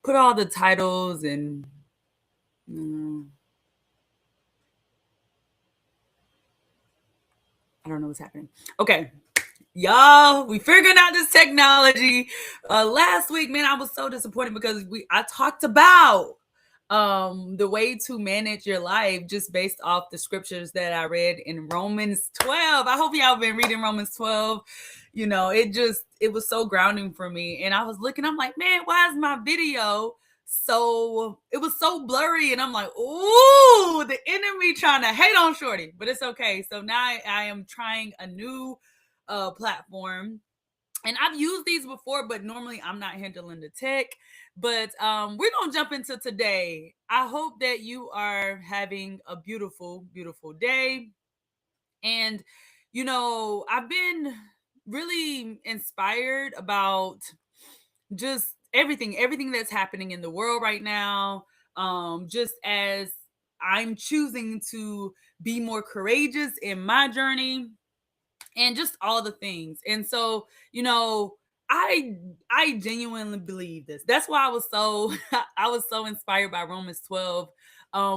put all the titles and mm, I don't know what's happening. Okay. Y'all, we figured out this technology. Last week, man, I was so disappointed because I talked about the way to manage your life just based off the scriptures that I read in Romans 12. I hope y'all been reading Romans 12. It was so grounding for me. And I was looking, I'm like, man, why is my video so it was so blurry? And I'm like, ooh, the enemy trying to hate on Shorty, but it's okay. So now I am trying a new platform, and I've used these before, but normally I'm not handling the tech. But we're gonna jump into today. I hope that you are having a beautiful, beautiful day. And I've been really inspired about just everything that's happening in the world right now. Just as I'm choosing to be more courageous in my journey and just all the things. And so, I genuinely believe this. That's why I was so I was so inspired by Romans 12.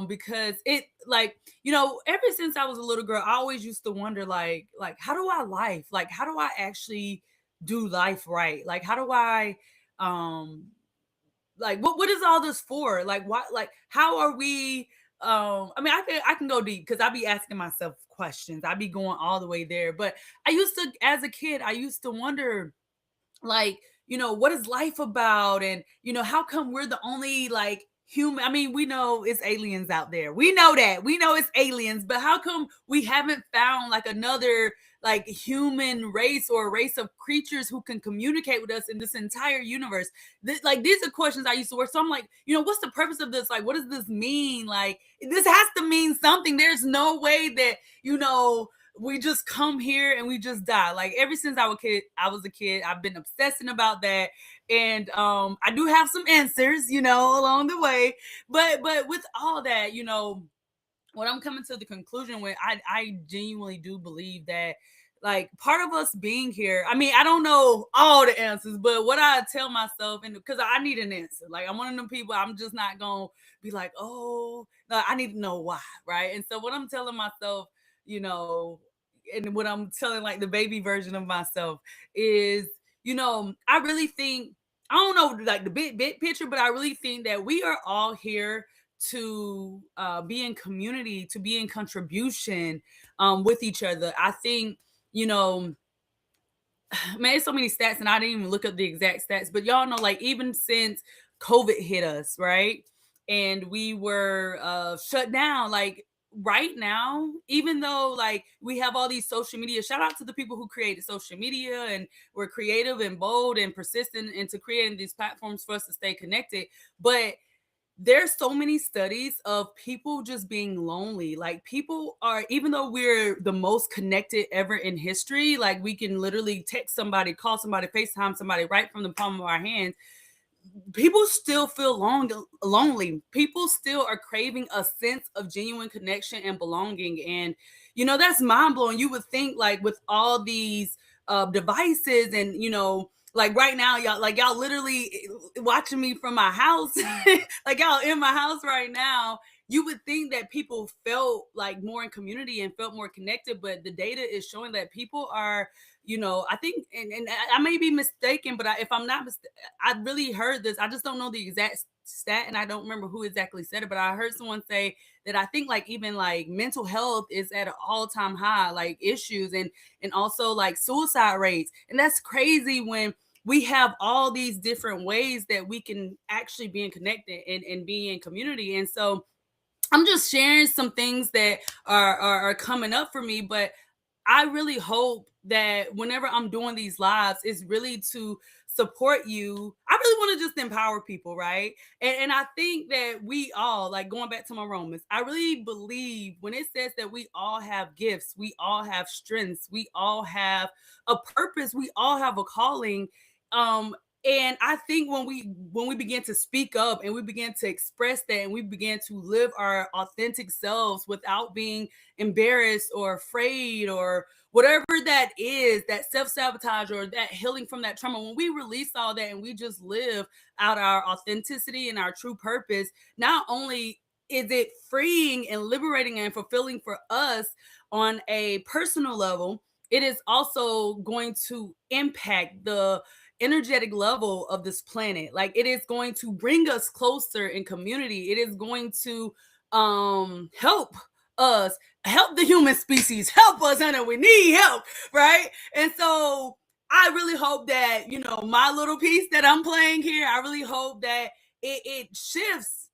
Because it like, ever since I was a little girl, I always used to wonder like how do I life? Like how do I actually do life right? Like how do I um like what is all this for? Like what like how are we I mean I can go deep because I be asking myself questions. I be going all the way there. But I used to, as a kid, I used to wonder like, what is life about? And how come we're the only like human? I mean, we know it's aliens out there. We know that. We know it's aliens, but how come we haven't found like another like human race or a race of creatures who can communicate with us in this entire universe? Like these are questions I used to work. So I'm like, what's the purpose of this? Like, what does this mean? Like, this has to mean something. There's no way that, we just come here and we just die. Like ever since I was a kid, I've been obsessing about that. And I do have some answers, along the way. But with all that, what I'm coming to the conclusion with, I genuinely do believe that like part of us being here, I mean, I don't know all the answers, but what I tell myself, and because I need an answer, like I'm one of them people, I'm just not gonna be like, oh no, I need to know why, right? And so what I'm telling myself, you know and what I'm telling like the baby version of myself is, I really think, I don't know like the big picture, but I really think that we are all here to be in community, to be in contribution with each other. I think, you know, man, there's so many stats, and I didn't even look up the exact stats, but y'all know, like, even since COVID hit us, right? And we were shut down, like, right now, even though, like, we have all these social media, shout out to the people who created social media and were creative and bold and persistent into creating these platforms for us to stay connected. But there's so many studies of people just being lonely. Like people are, even though we're the most connected ever in history, like we can literally text somebody, call somebody, FaceTime somebody right from the palm of our hands, people still feel lonely. People still are craving a sense of genuine connection and belonging. And that's mind blowing. You would think like with all these devices and like right now y'all literally watching me from my house like y'all in my house right now, you would think that people felt like more in community and felt more connected, but the data is showing that people are, I think, and I may be mistaken, but if I'm not mistaken, I really heard this. I just don't know the exact stat, and I don't remember who exactly said it, but I heard someone say that I think like even like mental health is at an all-time high, like issues and also like suicide rates. And that's crazy when we have all these different ways that we can actually be in connected and be in community. And so I'm just sharing some things that are coming up for me, but I really hope that whenever I'm doing these lives, it's really to support you. I really want to just empower people, right? And I think that we all, like going back to my Romans, I really believe when it says that we all have gifts, we all have strengths, we all have a purpose, we all have a calling. Um, and I think when we begin to speak up and we begin to express that and we begin to live our authentic selves without being embarrassed or afraid whatever that is, that self-sabotage or that healing from that trauma, when we release all that and we just live out our authenticity and our true purpose, not only is it freeing and liberating and fulfilling for us on a personal level, it is also going to impact the energetic level of this planet. Like, it is going to bring us closer in community. It is going to help us, help the human species, help us, honey. We need help, right? And so I really hope that, my little piece that I'm playing here, I really hope that it shifts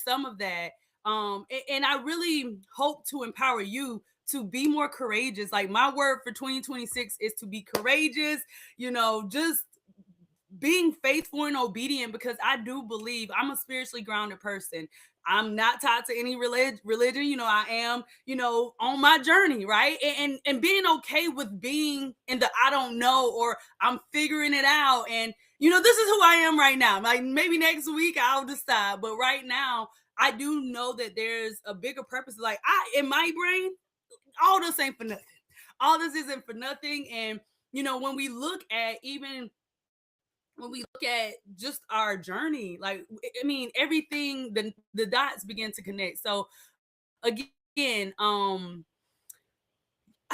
some of that. And I really hope to empower you to be more courageous. Like, my word for 2026 is to be courageous, just being faithful and obedient, because I do believe I'm a spiritually grounded person. I'm not tied to any religion. I am, on my journey, right? And being okay with being in the I don't know, or I'm figuring it out. And this is who I am right now. Like, maybe next week I'll decide, but right now I do know that there's a bigger purpose. Like, in my brain, all this ain't for nothing. All this isn't for nothing. And when we look at just our journey, like, I mean, everything, the dots begin to connect. So again, I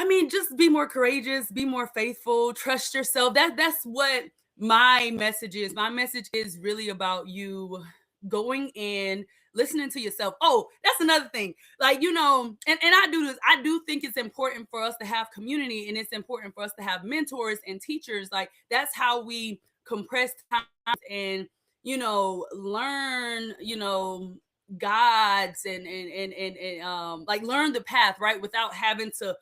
mean, just be more courageous, be more faithful, trust yourself. That's what my message is. My message is really about you going in, listening to yourself. Oh, that's another thing. Like, and I do this. I do think it's important for us to have community, and it's important for us to have mentors and teachers. Like, that's how we compress time and, learn, God's and like, learn the path, right? Without having to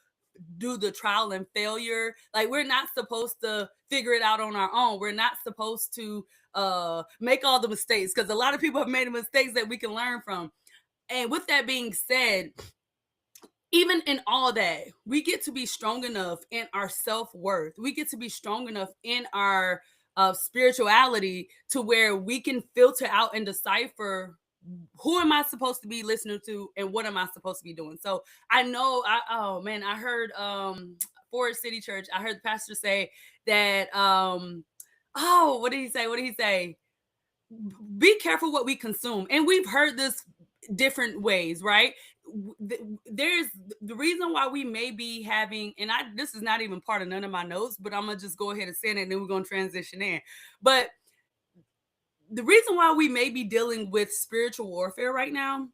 do the trial and failure. Like, we're not supposed to figure it out on our own. We're not supposed to make all the mistakes, because a lot of people have made mistakes that we can learn from. And with that being said, even in all that, we get to be strong enough in our self-worth. We get to be strong enough in our spirituality, to where we can filter out and decipher, who am I supposed to be listening to and what am I supposed to be doing. So I know, I heard Forest City Church, I heard the pastor say that, what did he say? Be careful what we consume. And we've heard this different ways, right? There's the reason why we may be having, and this is not even part of none of my notes, but I'm gonna just go ahead and say it, and then we're gonna transition in. But the reason why we may be dealing with spiritual warfare right now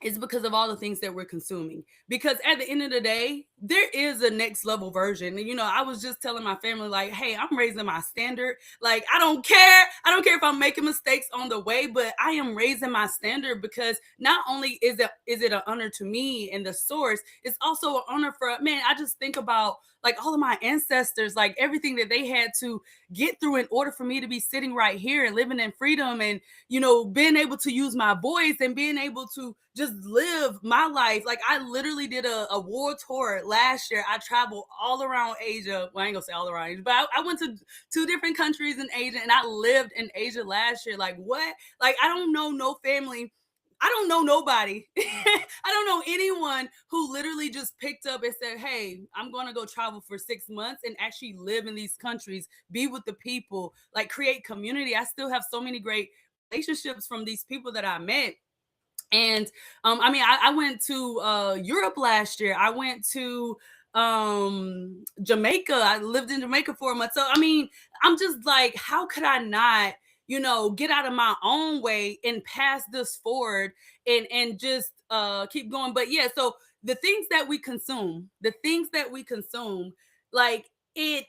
is because of all the things that we're consuming. Because at the end of the day, there is a next level version. And, I was just telling my family, like, hey, I'm raising my standard. Like, I don't care. I don't care if I'm making mistakes on the way, but I am raising my standard, because not only is it an honor to me and the source, it's also an honor for, man, I just think about, like, all of my ancestors, like, everything that they had to get through in order for me to be sitting right here and living in freedom, and, being able to use my voice and being able to just live my life. Like, I literally did a world tour last year. I traveled all around Asia. Well, I ain't gonna say all around Asia, but I went to 2 different countries in Asia, and I lived in Asia last year. Like, what? Like, I don't know no family. I don't know nobody. I don't know anyone who literally just picked up and said, hey, I'm going to go travel for 6 months and actually live in these countries, be with the people, like, create community. I still have so many great relationships from these people that I met. And I mean, I went to Europe last year. I went to Jamaica. I lived in Jamaica for a month. So I mean, I'm just like, how could I not, get out of my own way and pass this forward and just keep going. But yeah, so the things that we consume, like, it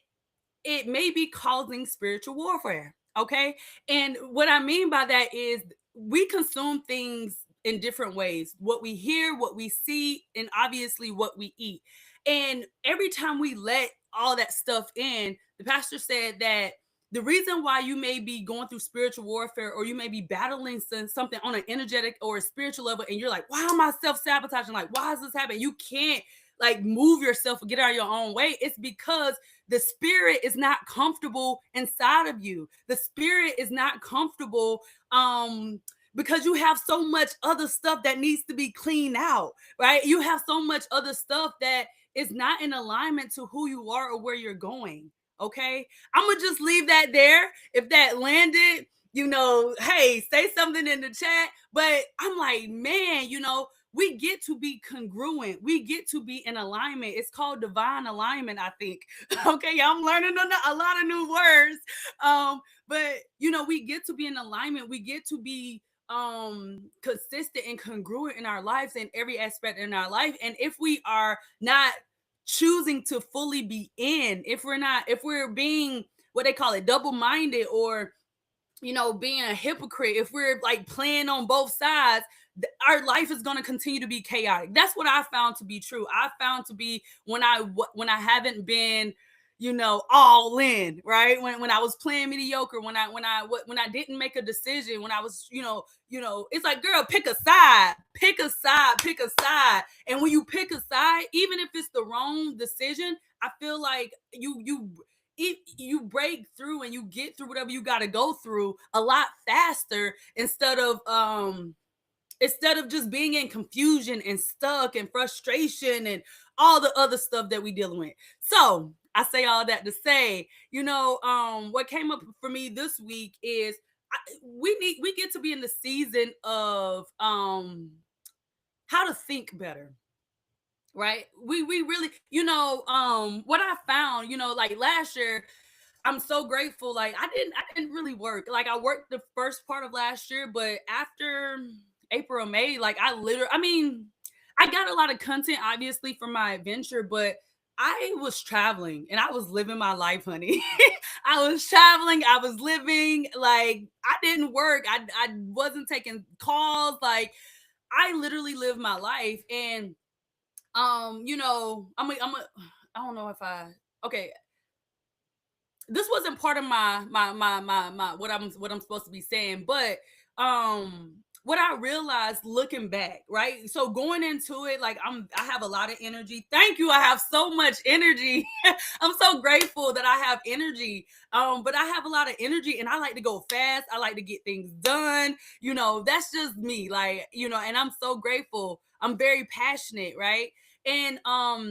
may be causing spiritual warfare. Okay. And what I mean by that is, we consume things in different ways: what we hear, what we see, and obviously what we eat. And every time we let all that stuff in, the pastor said that the reason why you may be going through spiritual warfare, or you may be battling something on an energetic or a spiritual level, and you're like, why am I self-sabotaging? Like, why is this happening? You can't, like, move yourself or get out of your own way. It's because the spirit is not comfortable inside of you. The spirit is not comfortable because you have so much other stuff that needs to be cleaned out, right? You have so much other stuff that is not in alignment to who you are or where you're going. Okay. I'm going to just leave that there. If that landed, hey, say something in the chat. But I'm like, man, we get to be congruent. We get to be in alignment. It's called divine alignment, I think. Okay, I'm learning a lot of new words. But we get to be in alignment. We get to be consistent and congruent in our lives, in every aspect in our life. And if we are not choosing to fully be in, if we're being what they call it, double-minded, or being a hypocrite, if we're like playing on both sides, our life is going to continue to be chaotic. That's what I found to be true. I found to be when I haven't been all in, right? When I was playing mediocre, when I didn't make a decision, when I was, it's like, girl, pick a side. And when you pick a side, even if it's the wrong decision, I feel like you break through and you get through whatever you got to go through a lot faster, instead of just being in confusion and stuck and frustration and all the other stuff that we dealing with. So I say all that to say, what came up for me this week is we get to be in the season of how to think better. Right. We really, what I found, like last year, I'm so grateful. Like I didn't really work. Like I worked the first part of last year, but after April, May, like I got a lot of content obviously from my adventure, but I was traveling and I was living my life, honey. I was traveling, I was living, like I didn't work. I wasn't taking calls. Like I literally lived my life. And I don't know if okay, this wasn't part of my what I'm supposed to be saying, but what I realized looking back, right? So going into it, like I have a lot of energy. Thank you. I have so much energy. I'm so grateful that I have energy. But I have a lot of energy and I like to go fast. I like to get things done. That's just me. Like, and I'm so grateful. I'm very passionate, right? And I've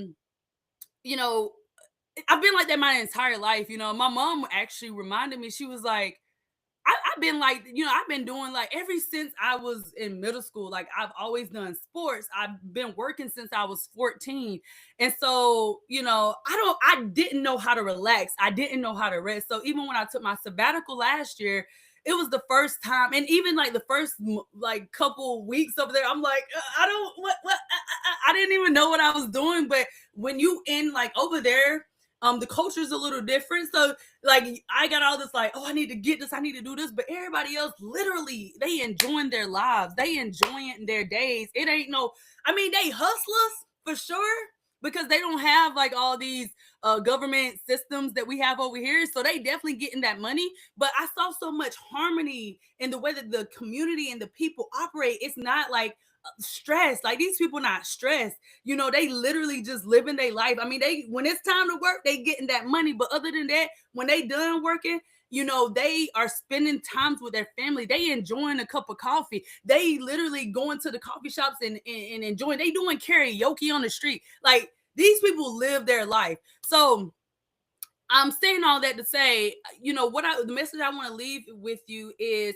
been like that my entire life. My mom actually reminded me, she was like, I've been like, I've been doing like ever since I was in middle school. Like I've always done sports. I've been working since I was 14. And so, I didn't know how to relax. I didn't know how to rest. So even when I took my sabbatical last year, it was the first time. And even like the first like couple weeks over there, I'm like, I don't, what, I didn't even know what I was doing. But when you in like over there, the culture is a little different. So like I got all this like, oh, I need to get this, I need to do this, but everybody else literally they enjoying their lives, they enjoying their days. It ain't they hustlers for sure, because they don't have like all these government systems that we have over here, so they definitely getting that money. But I saw so much harmony in the way that the community and the people operate. It's not like stressed. Like these people not stressed. They literally just living their life. They when it's time to work, they getting that money. But other than that, when they done working, they are spending times with their family. They enjoying a cup of coffee. They literally going to the coffee shops and enjoying. They doing karaoke on the street. Like these people live their life. So I'm saying all that to say, the message I want to leave with you is,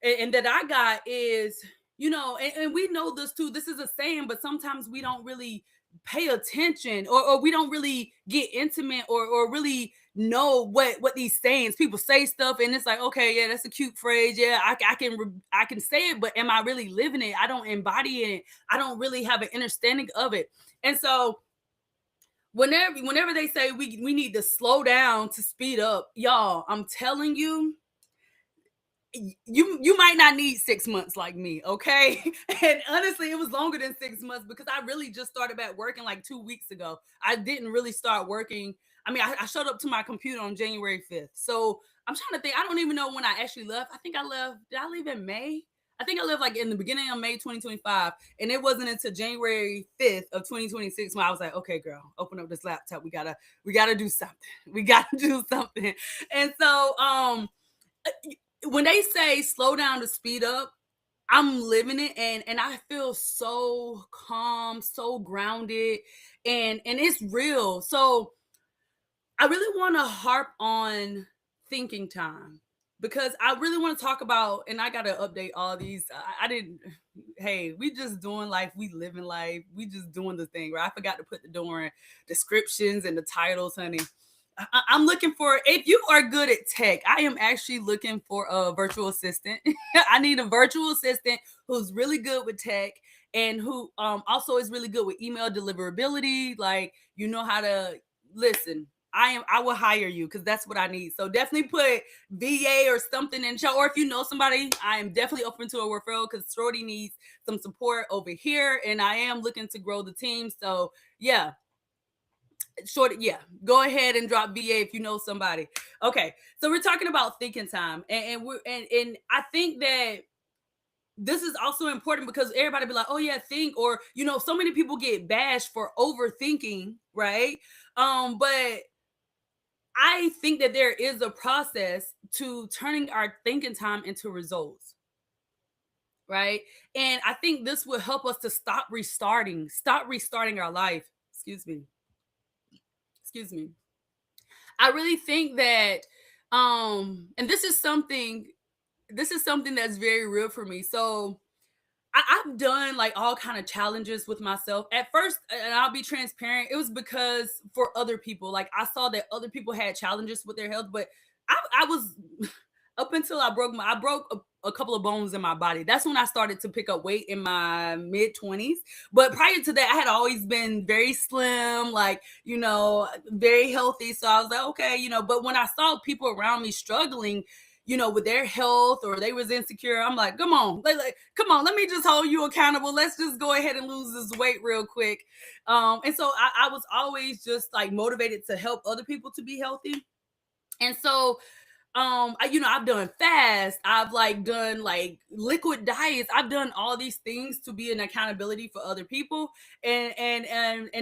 and that I got is, and we know this too. This is a saying, but sometimes we don't really pay attention, or we don't really get intimate, or really know what these sayings. People say stuff and it's like, okay, yeah, that's a cute phrase. Yeah, I can say it, but am I really living it? I don't embody it. I don't really have an understanding of it. And so whenever they say we need to slow down to speed up, y'all, I'm telling you, you might not need 6 months like me, okay? And honestly, it was longer than 6 months because I really just started back working like 2 weeks ago. I didn't really start working. I showed up to my computer on January 5th. So I'm trying to think. I don't even know when I actually left. I think I left. Did I leave in May? I think I left like in the beginning of May 2025. And it wasn't until January 5th of 2026 when I was like, okay, girl, open up this laptop. We gotta do something. We gotta do something. And so when they say slow down to speed up, I'm living it, and I feel so calm, so grounded, and it's real. So I really want to harp on thinking time because I really want to talk about, and I got to update all these. I didn't, hey, we just doing life. We living life. We just doing the thing, right? I forgot to put the door descriptions and the titles, honey. I'm looking for, if you are good at tech, I am actually looking for a virtual assistant. I need a virtual assistant who's really good with tech and who also is really good with email deliverability. Like, you know how to listen. I will hire you because that's what I need. So definitely put VA or something in show. Or if you know somebody, I am definitely open to a referral because Shorty needs some support over here. And I am looking to grow the team. So yeah, short, yeah, go ahead and drop VA if you know somebody. Okay, so we're talking about thinking time, and we're and I think that this is also important because everybody be like, oh yeah, think, or so many people get bashed for overthinking, right? But I think that there is a process to turning our thinking time into results, right? And I think this will help us to stop restarting our life. Excuse me. I really think that and this is something that's very real for me. So I've done like all kind of challenges with myself. At first, and I'll be transparent, it was because for other people, like I saw that other people had challenges with their health, but I was up until I broke a couple of bones in my body. That's when I started to pick up weight in my mid 20s. But prior to that, I had always been very slim, like very healthy. So I was like, okay, But when I saw people around me struggling, with their health or they was insecure, I'm like, come on, come on, let me just hold you accountable. Let's just go ahead and lose this weight real quick. And so I was always just like motivated to help other people to be healthy. And so I've done fast, I've like done like liquid diets, I've done all these things to be an accountability for other people. And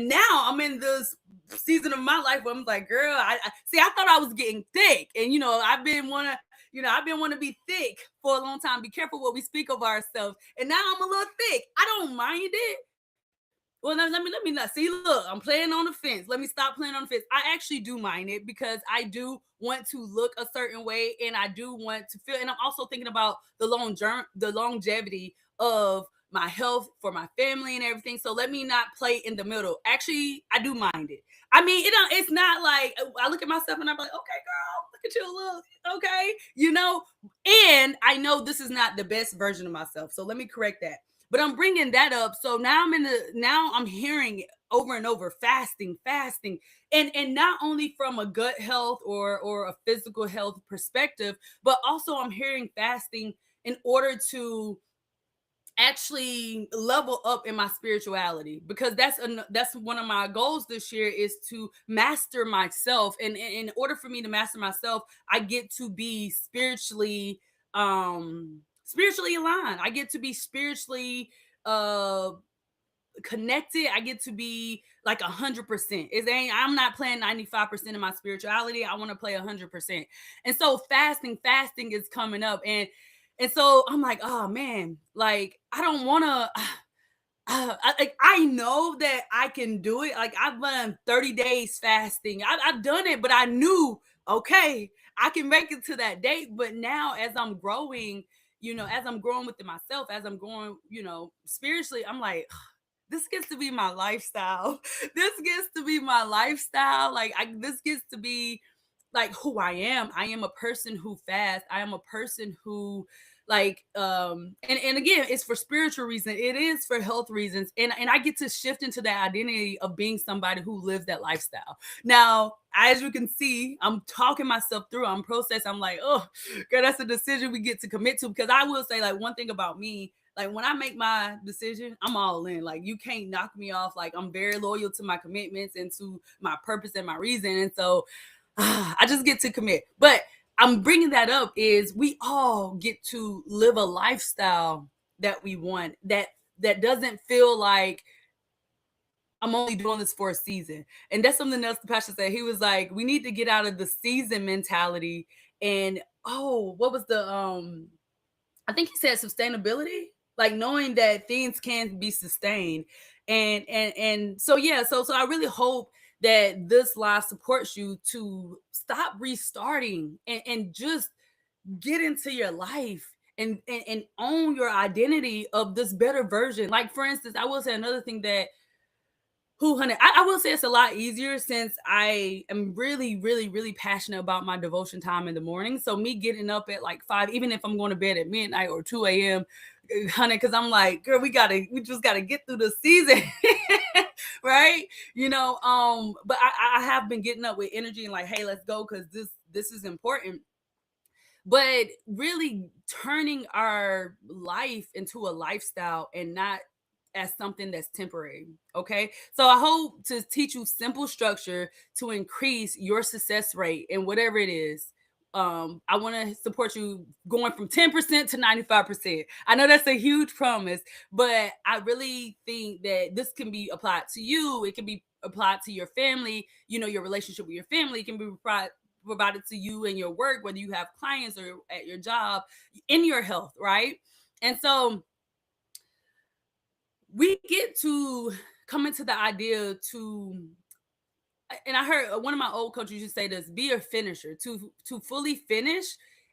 now I'm in this season of my life where I'm like, girl, I see, I thought I was getting thick, and I've been wanting to be thick for a long time. Be careful what we speak of ourselves. And now I'm a little thick. I don't mind it. Well, let me not see. Look, I'm playing on the fence. Let me stop playing on the fence. I actually do mind it because I do want to look a certain way, and I do want to feel. And I'm also thinking about the longevity of my health for my family and everything. So let me not play in the middle. Actually, I do mind it. I mean, it's not like I look at myself and I'm like, okay, girl, look at you, look, okay, And I know this is not the best version of myself. So let me correct that. But I'm bringing that up. So now I'm hearing it over and over, fasting, and not only from a gut health or a physical health perspective, but also I'm hearing fasting in order to actually level up in my spirituality, because that's one of my goals this year, is to master myself. And in order for me to master myself, I get to be spiritually aligned. I get to be spiritually uh connected. I get to be like 100%. I'm not playing 95% of my spirituality. I want to play 100%. And so fasting is coming up. And so I'm like, oh man, like I don't want to I know that I can do it. Like I've done 30 days fasting. I've done it, but I knew, okay, I can make it to that date. But now, as I'm growing, as I'm growing within myself, as I'm growing, spiritually, I'm like, this gets to be my lifestyle. This gets to be my lifestyle. Like this gets to be like who I am. I am a person who fasts. I am a person who and again, it's for spiritual reasons, it is for health reasons, and I get to shift into that identity of being somebody who lives that lifestyle. Now, as you can see, I'm talking myself through, I'm processing, I'm like, oh girl, that's a decision we get to commit to. Because I will say, like, one thing about me, like when I make my decision, I'm all in. Like you can't knock me off. Like I'm very loyal to my commitments and to my purpose and my reason. And so I just get to commit. But I'm bringing that up is we all get to live a lifestyle that we want, that doesn't feel like I'm only doing this for a season. And that's something else the pastor said. He was like, we need to get out of the season mentality. And what was the I think he said sustainability. like knowing that things can be sustained. And so yeah, so I really hope that this live supports you to stop restarting and just get into your life and own your identity of this better version. Like for instance, I will say another thing that who honey, I will say it's a lot easier since I am really, really, really passionate about my devotion time in the morning. So me getting up at like 5, even if I'm going to bed at midnight or 2 a.m., honey, because I'm like, girl, we just gotta get through the season. Right? But I have been getting up with energy and like, hey, let's go because this is important. But really turning our life into a lifestyle and not as something that's temporary. Okay. So I hope to teach you simple structure to increase your success rate in whatever it is. I want to support you going from 10% to 95%. I know that's a huge promise, but I really think that this can be applied to you. It can be applied to your family, your relationship with your family. It can be provided to you in your work, whether you have clients or at your job, in your health, right? And so we get to come into the idea to, and I heard one of my old coaches used to say this: be a finisher, to fully finish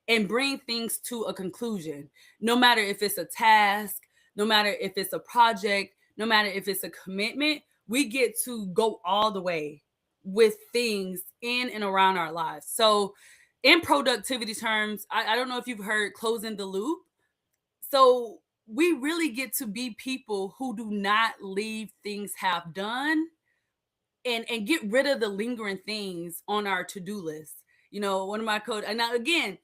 and bring things to a conclusion, no matter if it's a task, no matter if it's a project, no matter if it's a commitment. We get to go all the way with things in and around our lives. So in productivity terms, I don't know if you've heard closing the loop. So we really get to be people who do not leave things half done and get rid of the lingering things on our to-do list. One of my coach, and now again,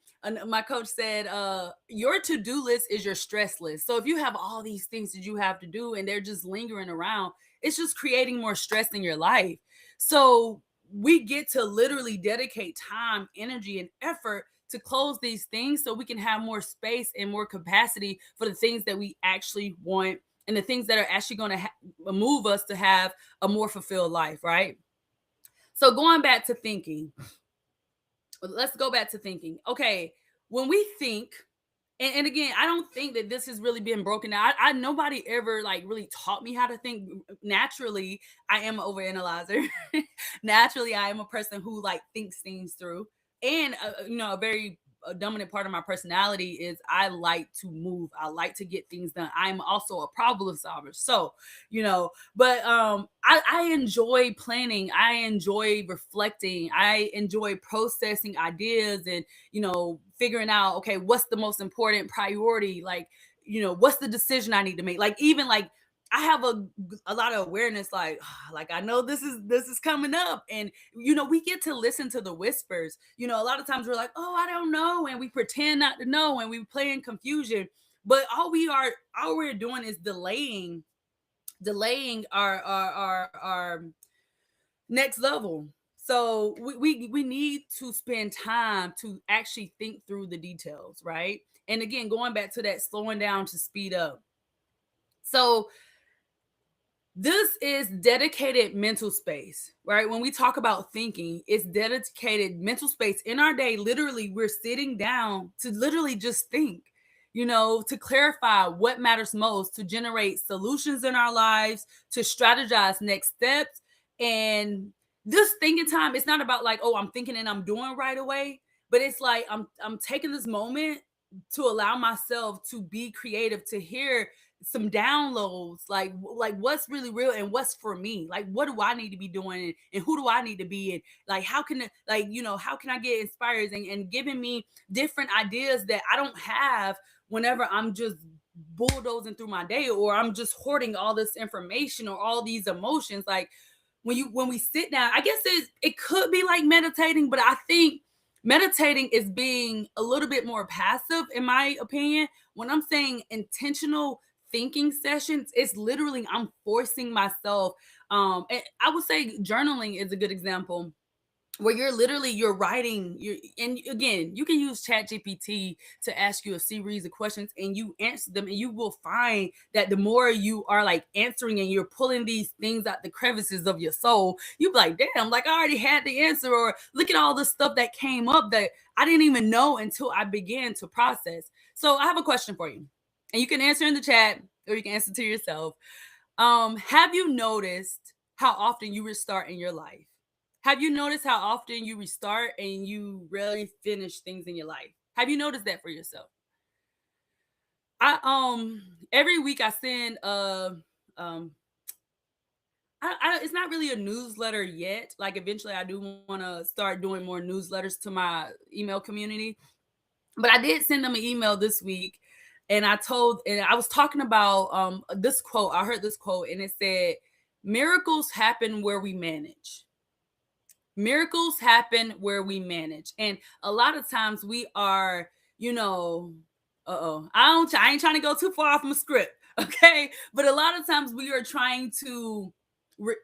my coach said, your to-do list is your stress list. So if you have all these things that you have to do and they're just lingering around, it's just creating more stress in your life. So we get to literally dedicate time, energy, and effort to close these things so we can have more space and more capacity for the things that we actually want and the things that are actually going to move us to have a more fulfilled life, right? So going back to thinking, let's go back to thinking. Okay, when we think, and again, I don't think that this has really been broken down. I nobody ever like really taught me how to think. Naturally, I am an overanalyzer. Naturally, I am a person who like thinks things through, and a very a dominant part of my personality is I like to move. I like to get things done. I'm also a problem solver. So, but I enjoy planning. I enjoy reflecting. I enjoy processing ideas and figuring out, okay, what's the most important priority? Like, what's the decision I need to make? Like, even like I have a lot of awareness, like like I know this is coming up, and we get to listen to the whispers. A lot of times we're like, oh, I don't know, and we pretend not to know, and we play in confusion. But all we're doing is delaying our next level. So we need to spend time to actually think through the details, right? And again, going back to that slowing down to speed up. So this is dedicated mental space, right? When we talk about thinking, it's dedicated mental space in our day. Literally, we're sitting down to literally just think, to clarify what matters most, to generate solutions in our lives, to strategize next steps. And this thinking time, it's not about like, oh, I'm thinking and I'm doing right away, but it's like I'm taking this moment to allow myself to be creative, to hear some downloads, like what's really real and what's for me, like what do I need to be doing, and who do I need to be, and like how can how can I get inspired, and giving me different ideas that I don't have whenever I'm just bulldozing through my day, or I'm just hoarding all this information or all these emotions. Like when we sit down, I guess it could be like meditating, but I think meditating is being a little bit more passive, in my opinion. When I'm saying intentional thinking sessions, it's literally I'm forcing myself. And I would say journaling is a good example, where you're writing, and again, you can use Chat GPT to ask you a series of questions and you answer them, and you will find that the more you are like answering and you're pulling these things out the crevices of your soul, you be like, damn, like I already had the answer, or look at all the stuff that came up that I didn't even know until I began to process. So I have a question for you. And you can answer in the chat or you can answer to yourself. Have you noticed how often you restart in your life? Have you noticed how often you restart and you rarely finish things in your life? Have you noticed that for yourself? I every week I send um it's not really a newsletter yet. Like eventually I do want to start doing more newsletters to my email community. But I did send them an email this week and I was talking about this quote. I heard this quote and it said, miracles happen where we manage. Miracles happen where we manage. And a lot of times we are, you know, I ain't trying to go too far off my script, okay? But a lot of times we are trying to,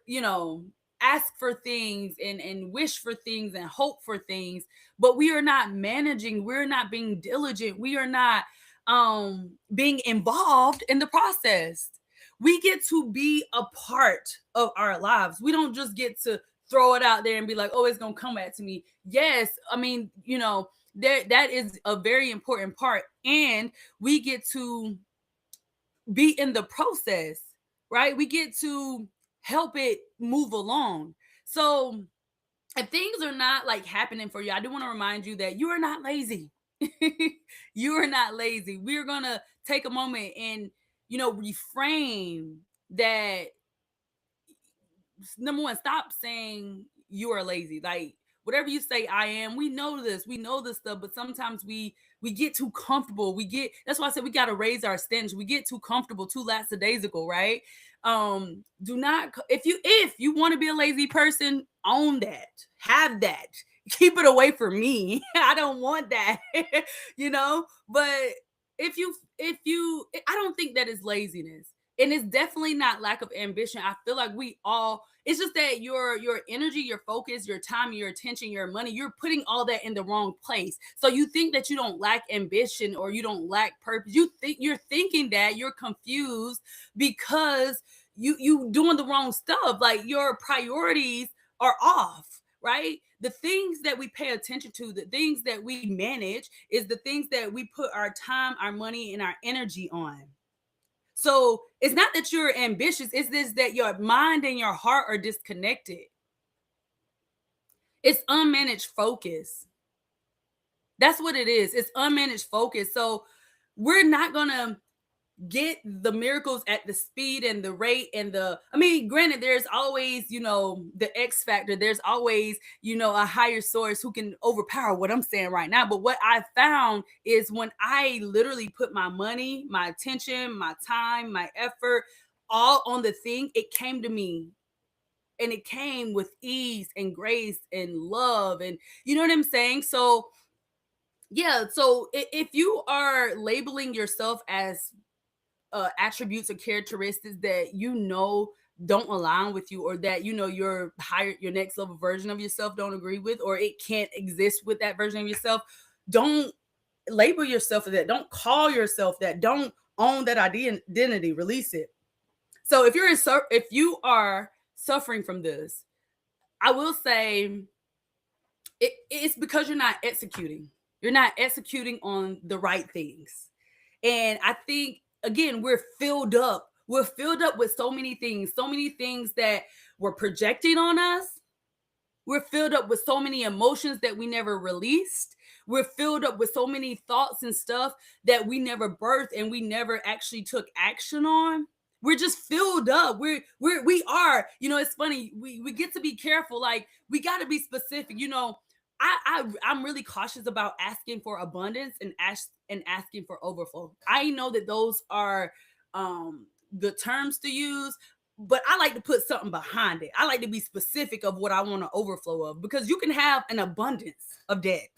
you know, ask for things and wish for things and hope for things, but we are not managing. We're not being diligent. We are not being involved in the process. We get to be a part of our lives. We don't just get to throw it out there and be like, oh, it's gonna come back to me. Yes, I mean, you know, that is a very important part. And we get to be in the process, right? We get to help it move along. So if things are not like happening for you, I do want to remind you that you are not lazy. You are not lazy. We're gonna take a moment and, you know, reframe that. Number one, stop saying you are lazy. Like whatever you say I am, we know this, we know this stuff, but sometimes we get too comfortable. That's why I said we got to raise our standards. We get too comfortable, too lackadaisical, right? Do not, if you want to be a lazy person, own that, have that, keep it away from me. I don't want that. You know. But if you I don't think that is laziness, and it's definitely not lack of ambition. I feel like we all, it's just that your energy, your focus, your time, your attention, your money, you're putting all that in the wrong place. So you think that you don't lack ambition or you don't lack purpose. You're thinking that you're confused because you doing the wrong stuff. Like your priorities are off, right? The things that we pay attention to, the things that we manage, is the things that we put our time, our money, and our energy on. So it's not that you're ambitious, it's this that your mind and your heart are disconnected. It's unmanaged focus. That's what it is. It's unmanaged focus. So we're not gonna get the miracles at the speed and the rate and I mean, granted, there's always, you know, the X factor. There's always, you know, a higher source who can overpower what I'm saying right now. But what I found is when I literally put my money, my attention, my time, my effort all on the thing, it came to me. And it came with ease and grace and love. And you know what I'm saying? So yeah, so if you are labeling yourself as attributes or characteristics that you know don't align with you, or that you know your next level version of yourself don't agree with, or it can't exist with that version of yourself, don't label yourself as that. Don't call yourself that. Don't own that identity. Release it. So if you are suffering from this, I will say it's because you're not executing. You're not executing on the right things. And I think, again, we're filled up. We're filled up with so many things that were projecting on us. We're filled up with so many emotions that we never released. We're filled up with so many thoughts and stuff that we never birthed and we never actually took action on. We're just filled up. We are, you know, it's funny. We get to be careful. Like we got to be specific. You know, I'm really cautious about asking for abundance and asking for overflow. I know that those are the terms to use, but I like to put something behind it. I like to be specific of what I want to overflow of, because you can have an abundance of debt.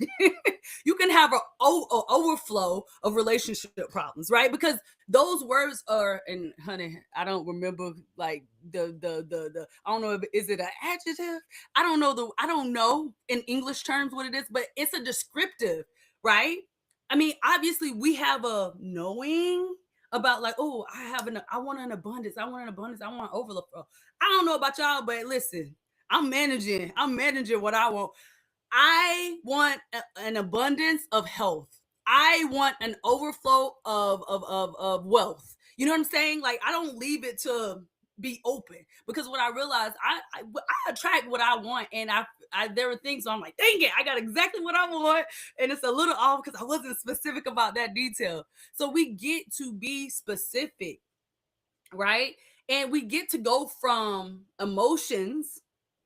You can have an overflow of relationship problems, right? Because those words are, and honey, I don't remember like the I don't know, is it an adjective? I don't know in English terms what it is, but it's a descriptive, right? I mean, obviously we have a knowing about like, oh, I want an abundance. I want an abundance. I want overflow. I don't know about y'all, but listen, I'm managing what I want. I want an abundance of health. I want an overflow of wealth. You know what I'm saying? Like, I don't leave it to be open, because what I realized, I attract what I want, and I there were things where I'm like, dang it, I got exactly what I want, and it's a little off because I wasn't specific about that detail. So we get to be specific, right? And we get to go from emotions.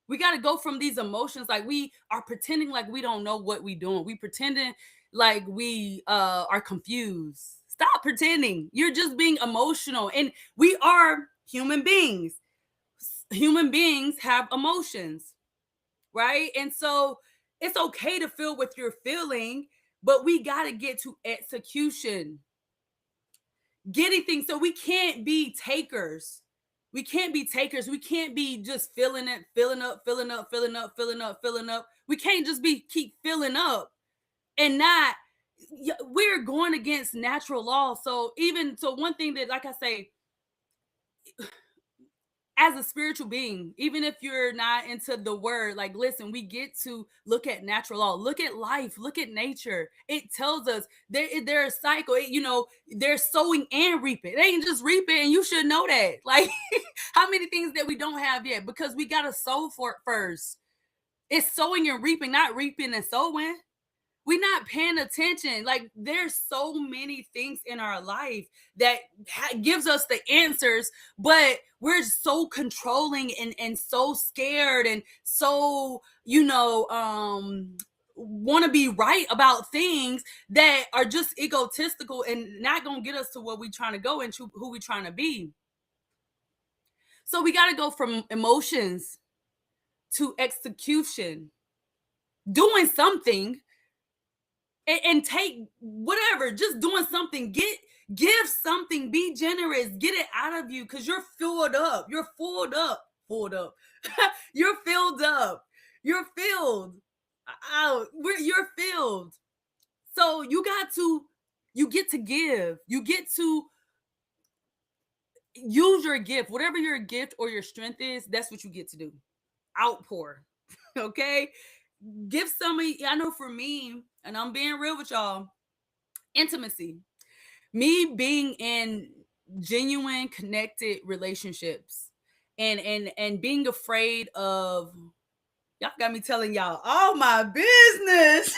We got to go from these emotions, like we are pretending like we don't know what we doing. We pretending like we are confused. Stop pretending. You're just being emotional, and we are human beings. Human beings have emotions, right? And so it's okay to feel what you're feeling, but we got to get to execution, getting things. So we can't be takers. We can't be takers. We can't be just filling it, filling up, filling up, filling up, filling up, filling up. We can't just be keep filling up and not. We're going against natural law. So even so, one thing that, like I say, as a spiritual being, even if you're not into the word, like, listen, we get to look at natural law, look at life, look at nature. It tells us there's a cycle. There's sowing and reaping. It ain't just reaping, and you should know that. Like, how many things that we don't have yet, because we got to sow for it first. It's sowing and reaping, not reaping and sowing. We're not paying attention. Like, there's so many things in our life that gives us the answers, but we're so controlling and so scared and so, want to be right about things that are just egotistical and not going to get us to where we're trying to go and to who we're trying to be. So we got to go from emotions to execution, doing something, and take whatever, just doing something. Give something, be generous, get it out of you, because you're filled up. You're filled up. You're filled up. You're filled out. You're filled. So you get to give. You get to use your gift, whatever your gift or your strength is. That's what you get to do. Outpour. Okay, give somebody. I know for me, and I'm being real with y'all, intimacy, me being in genuine connected relationships, and being afraid of, y'all got me telling y'all all my business.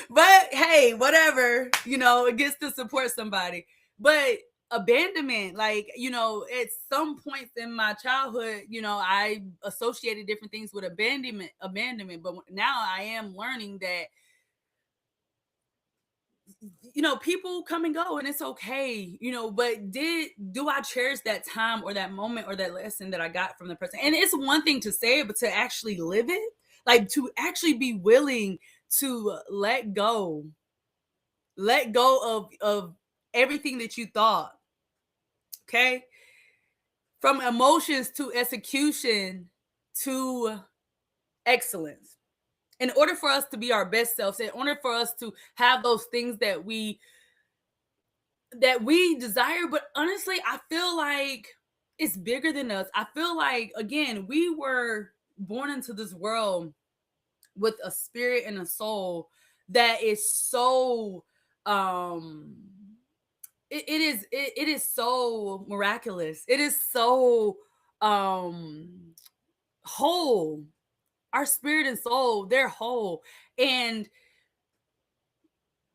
But hey, whatever, it gets to support somebody. But abandonment, like, at some points in my childhood, I associated different things with abandonment, but now I am learning that, people come and go, and it's okay, but do I cherish that time or that moment or that lesson that I got from the person? And it's one thing to say it, but to actually live it, like to actually be willing to let go of everything that you thought. Okay, from emotions to execution to excellence. In order for us to be our best selves, in order for us to have those things that we desire. But honestly, I feel like it's bigger than us. I feel like, again, we were born into this world with a spirit and a soul that is so it is so miraculous. It is so whole. Our spirit and soul, they're whole. And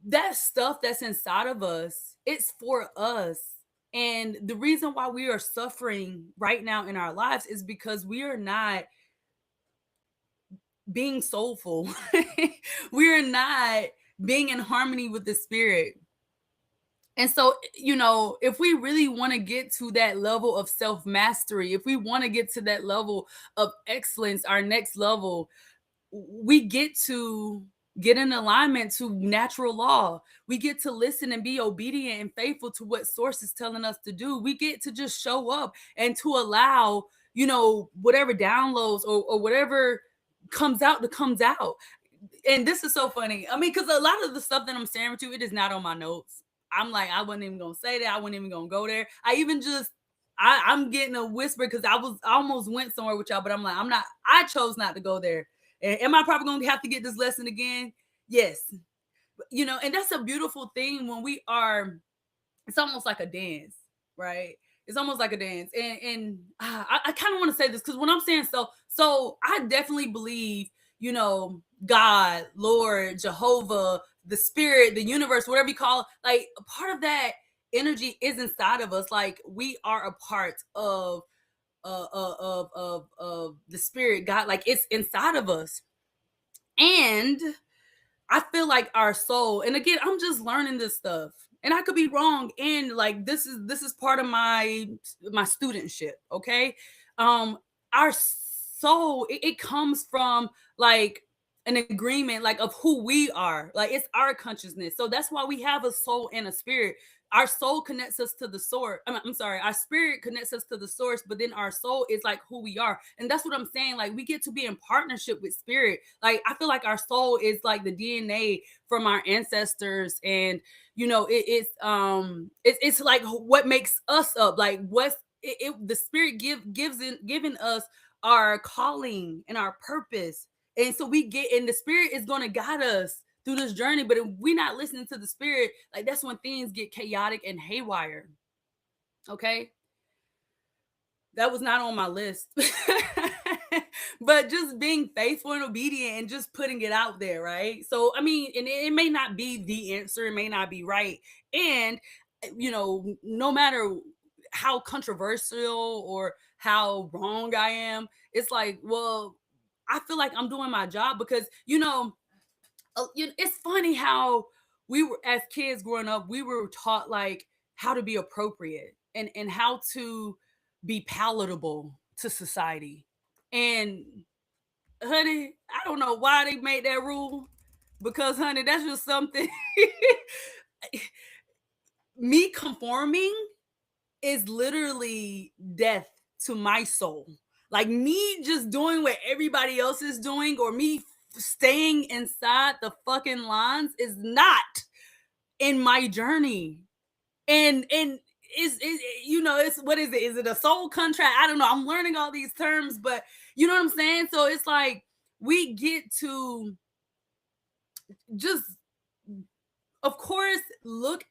that stuff that's inside of us, it's for us. And the reason why we are suffering right now in our lives is because we are not being soulful. We are not being in harmony with the spirit. And so, if we really want to get to that level of self mastery, if we want to get to that level of excellence, our next level, we get to get in alignment to natural law. We get to listen and be obedient and faithful to what source is telling us to do. We get to just show up and to allow, whatever downloads or whatever comes out that comes out. And this is so funny. I mean, because a lot of the stuff that I'm sharing with you, it is not on my notes. I'm like, I wasn't even gonna say that. I wasn't even gonna go there. I'm getting a whisper because I almost went somewhere with y'all, but I'm like, I chose not to go there. And am I probably gonna have to get this lesson again? Yes. And that's a beautiful thing when we are. It's almost like a dance, right? It's almost like a dance, and I kind of want to say this because when I'm saying so I definitely believe, God, Lord, Jehovah, the Spirit, the universe, whatever you call it, like a part of that energy is inside of us. Like we are a part of the Spirit, God. Like it's inside of us, and I feel like our soul, and again, I'm just learning this stuff. And I could be wrong. And like this is part of my studentship. Okay. Our soul, it comes from like an agreement like of who we are. Like it's our consciousness. So that's why we have a soul and a spirit. Our soul connects us to the source. I'm sorry, our spirit connects us to the source, but then our soul is like who we are. And that's what I'm saying. Like we get to be in partnership with spirit. Like I feel like our soul is like the DNA from our ancestors, and it's like what makes us up. Like the spirit giving us our calling and our purpose. And so and the spirit is going to guide us through this journey. But if we're not listening to the spirit, like that's when things get chaotic and haywire. Okay. That was not on my list. But just being faithful and obedient and just putting it out there, right? So, I mean, and it may not be the answer, it may not be right. And, no matter how controversial or how wrong I am, it's like, well, I feel like I'm doing my job because, it's funny how we were, as kids growing up, we were taught like how to be appropriate and how to be palatable to society. And honey, I don't know why they made that rule, because honey, that's just something. Me conforming is literally death to my soul. Like me just doing what everybody else is doing, or me staying inside the fucking lines, is not in my journey. And it's what is it? Is it a soul contract? I don't know. I'm learning all these terms, but you know what I'm saying? So it's like we get to just, of course, look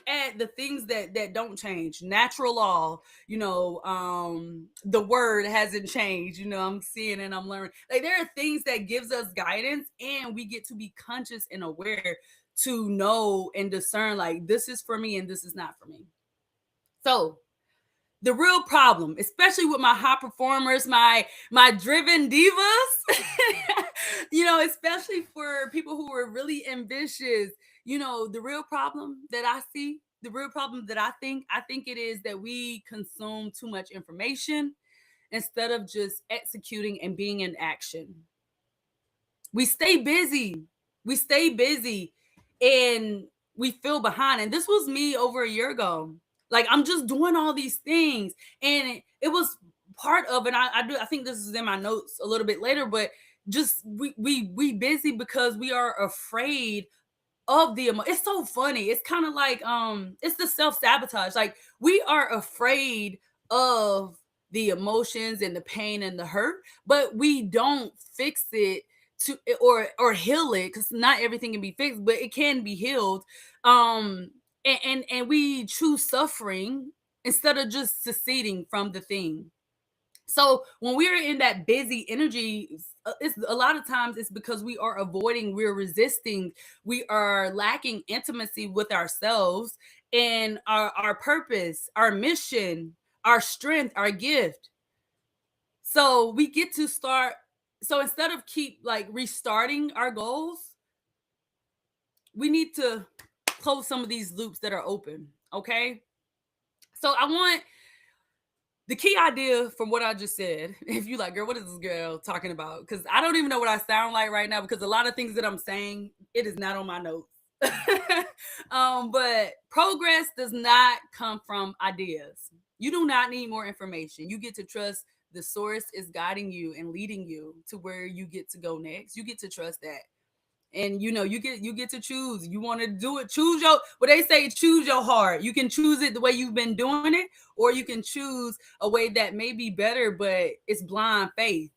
at the things that don't change. Natural law, the word hasn't changed. I'm seeing and I'm learning. Like there are things that gives us guidance, and we get to be conscious and aware to know and discern like this is for me and this is not for me. So the real problem, especially with my high performers, my driven divas, especially for people who are really ambitious, the real problem that I see, the real problem that I think it is that we consume too much information instead of just executing and being in action. We stay busy. We stay busy and we feel behind. And this was me over a year ago. Like I'm just doing all these things, and it was part of, and I think this is in my notes a little bit later, but just we busy because we are afraid of the it's so funny. It's kind of like it's the self-sabotage. Like we are afraid of the emotions and the pain and the hurt, but we don't fix it to or heal it, because not everything can be fixed, but it can be healed. And we choose suffering instead of just seceding from the thing. So when we're in that busy energy, it's a lot of times it's because we are avoiding, we're resisting, we are lacking intimacy with ourselves and our purpose, our mission, our strength, our gift. So we get to start. So instead of keep like restarting our goals, we need to close some of these loops that are open. Okay. So I want the key idea from what I just said. If you like, girl, what is this girl talking about? Because I don't even know what I sound like right now, because a lot of things that I'm saying, it is not on my notes. But progress does not come from ideas. You do not need more information. You get to trust the source is guiding you and leading you to where you get to go next. You get to trust that. And you get to choose. You want to do it, choose your, what they say, choose your heart. You can choose it the way you've been doing it, or you can choose a way that may be better, but it's blind faith.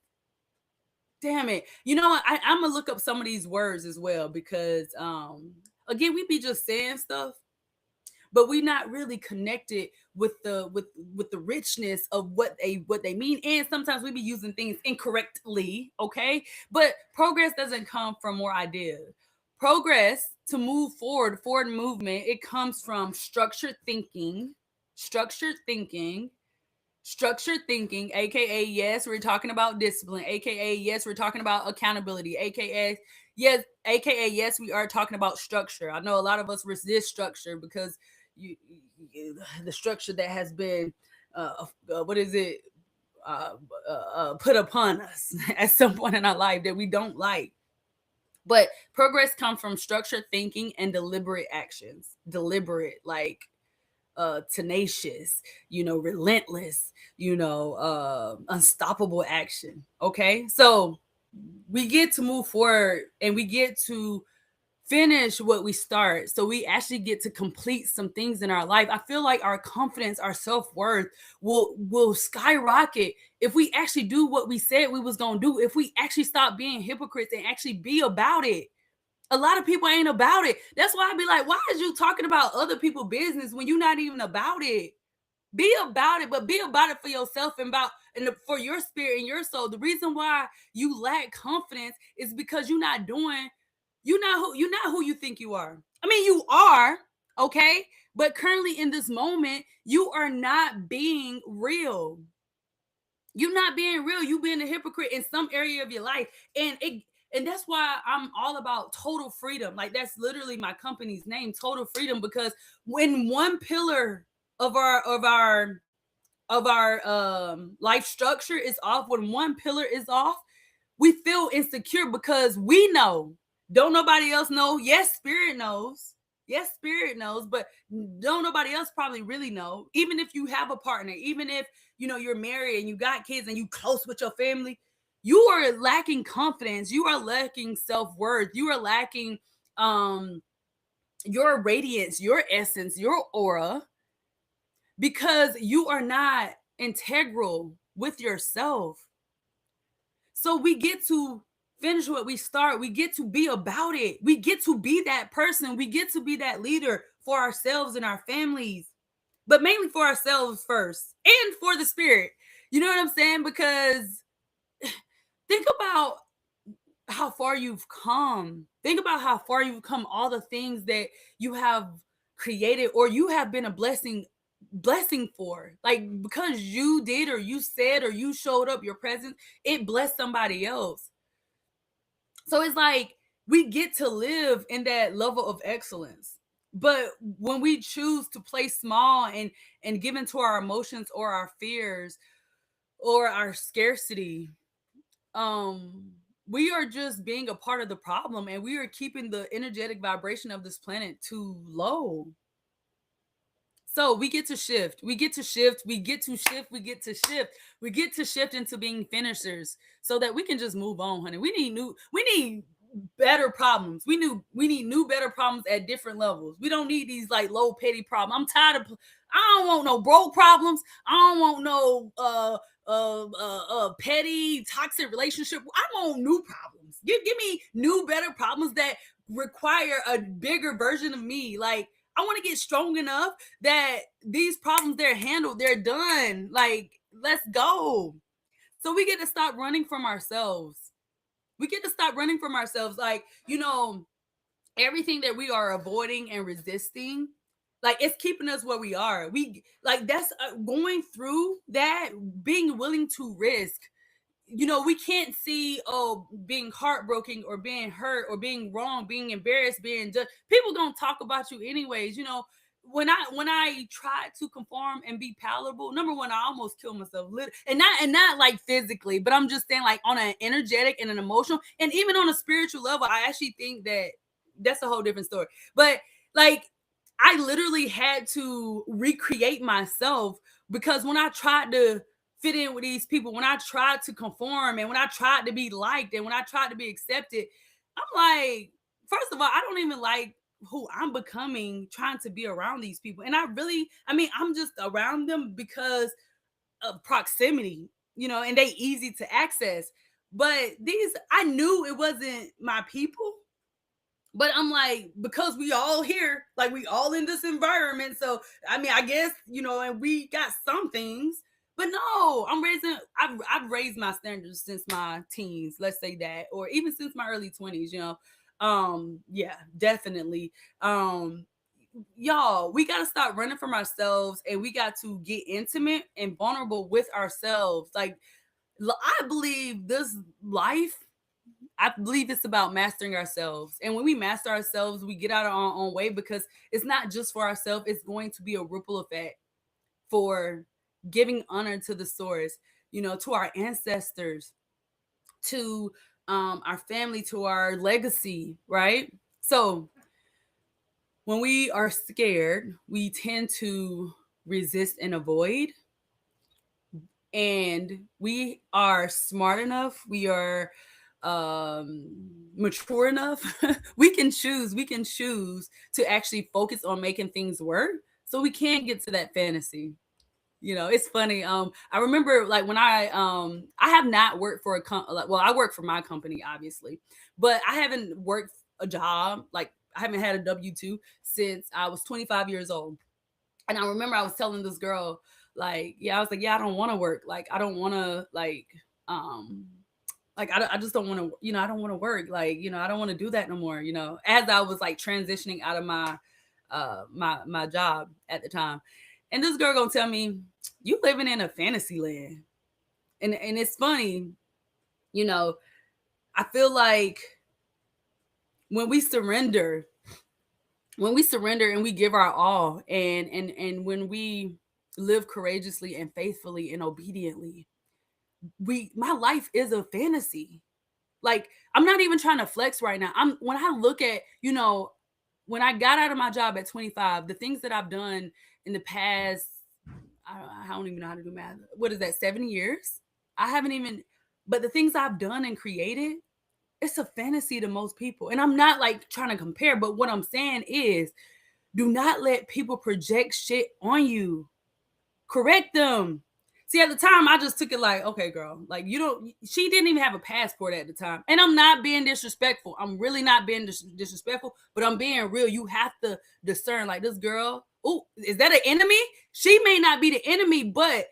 Damn it. You know what? I'm gonna look up some of these words as well because again, we be just saying stuff, but we not really connected with the richness of what they mean. And sometimes we be using things incorrectly, okay? But progress doesn't come from more ideas. Progress to move forward movement, it comes from structured thinking, structured thinking, aka yes, we're talking about discipline, aka yes, we're talking about accountability, aka yes, we are talking about structure. I know a lot of us resist structure because the structure that has been what is it put upon us at some point in our life that we don't like. But progress comes from structured thinking and deliberate actions. Deliberate, like tenacious, relentless, unstoppable action. Okay. So we get to move forward and we get to finish what we start. So we actually get to complete some things in our life. I feel like our confidence, our self-worth will skyrocket if we actually do what we said we was gonna do, if we actually stop being hypocrites and actually be about it. A lot of people ain't about it. That's why I be like, why is you talking about other people's business when you're not even about it? Be about it, but be about it for yourself and for your spirit and your soul. The reason why you lack confidence is because you're not who you think you are. I mean, you are, okay? But currently in this moment, you are not being real. You're not being real. You being a hypocrite in some area of your life. And that's why I'm all about total freedom. Like that's literally my company's name, Total Freedom, because when one pillar of our life structure is off, when one pillar is off, we feel insecure because we know. Don't nobody else know? Yes, spirit knows. Yes, spirit knows, but don't nobody else probably really know. Even if you have a partner, even if you're married and you got kids and you close with your family, you are lacking confidence. You are lacking self-worth. You are lacking um your radiance, your essence, your aura, because you are not integral with yourself. So we get to finish what we start. We get to be about it. We get to be that person. We get to be that leader for ourselves and our families, but mainly for ourselves first and for the spirit. You know what I'm saying? Because think about how far you've come. Think about how far you've come, all the things that you have created or you have been a blessing for, like because you did or you said or you showed up, your presence, it blessed somebody else. So it's like we get to live in that level of excellence. But when we choose to play small and give into our emotions or our fears or our scarcity, um we are just being a part of the problem, and we are keeping the energetic vibration of this planet too low. So we get to shift. We get to shift. We get to shift. We get to shift. We get to shift into being finishers so that we can just move on, honey. We need better problems. We need new better problems at different levels. We don't need these like low petty problems. I'm tired of I don't want no broke problems. I don't want no petty toxic relationship. I want new problems. Give me new better problems that require a bigger version of me. Like I want to get strong enough that these problems, they're handled, they're done. Like, let's go. So we get to stop running from ourselves. We get to stop running from ourselves. Like, everything that we are avoiding and resisting, like it's keeping us where we are. We like that's going through that, being willing to risk. We can't see, being heartbroken or being hurt or being wrong, being embarrassed, being judged. People gonna talk about you anyways. When I try to conform and be palatable, number one, I almost kill myself, and not like physically, but I'm just saying like on an energetic and an emotional and even on a spiritual level. I actually think that that's a whole different story. But like I literally had to recreate myself because when I tried to fit in with these people, when I tried to conform and when I tried to be liked and when I tried to be accepted, I'm like, first of all, I don't even like who I'm becoming trying to be around these people. And I'm just around them because of proximity, and they easy to access. But I knew it wasn't my people. But I'm like, because we all here, like we all in this environment. So I mean, I guess, and we got some things, but no, I've raised my standards since my teens, let's say that, or even since my early 20s. Yeah, definitely. Y'all, we got to stop running from ourselves, and we got to get intimate and vulnerable with ourselves. Like, I believe this life, I believe it's about mastering ourselves. And when we master ourselves, we get out of our own way, because it's not just for ourselves, it's going to be a ripple effect for giving honor to the source, to our ancestors, to our family, to our legacy, right? So when we are scared, we tend to resist and avoid. And we are smart enough, we are mature enough, we can choose to actually focus on making things work, so we can get to that fantasy. It's funny. I remember, like, when I have not worked for well, I work for my company, obviously, but I haven't worked a job, like I haven't had a W-2 since I was 25 years old. And I remember I was telling this girl, like, yeah, I was like, yeah, I don't want to work. Like, I don't want to, I just don't want to, I don't want to work. Like, I don't want to do that no more, as I was like transitioning out of my job at the time. And this girl gonna tell me, you living in a fantasy land. And it's funny, I feel like when we surrender, and we give our all, and when we live courageously and faithfully and obediently, my life is a fantasy. Like, I'm not even trying to flex right now. When I look at, when I got out of my job at 25, the things that I've done in the past, I don't even know how to do math. What is that, 7 years? I haven't even, but the things I've done and created, it's a fantasy to most people. And I'm not like trying to compare, but what I'm saying is, do not let people project shit on you. Correct them. See, at the time, I just took it like, okay, girl, like, she didn't even have a passport at the time. And I'm not being disrespectful. I'm really not being disrespectful, but I'm being real. You have to discern, like, this girl, oh, is that an enemy? She may not be the enemy, but,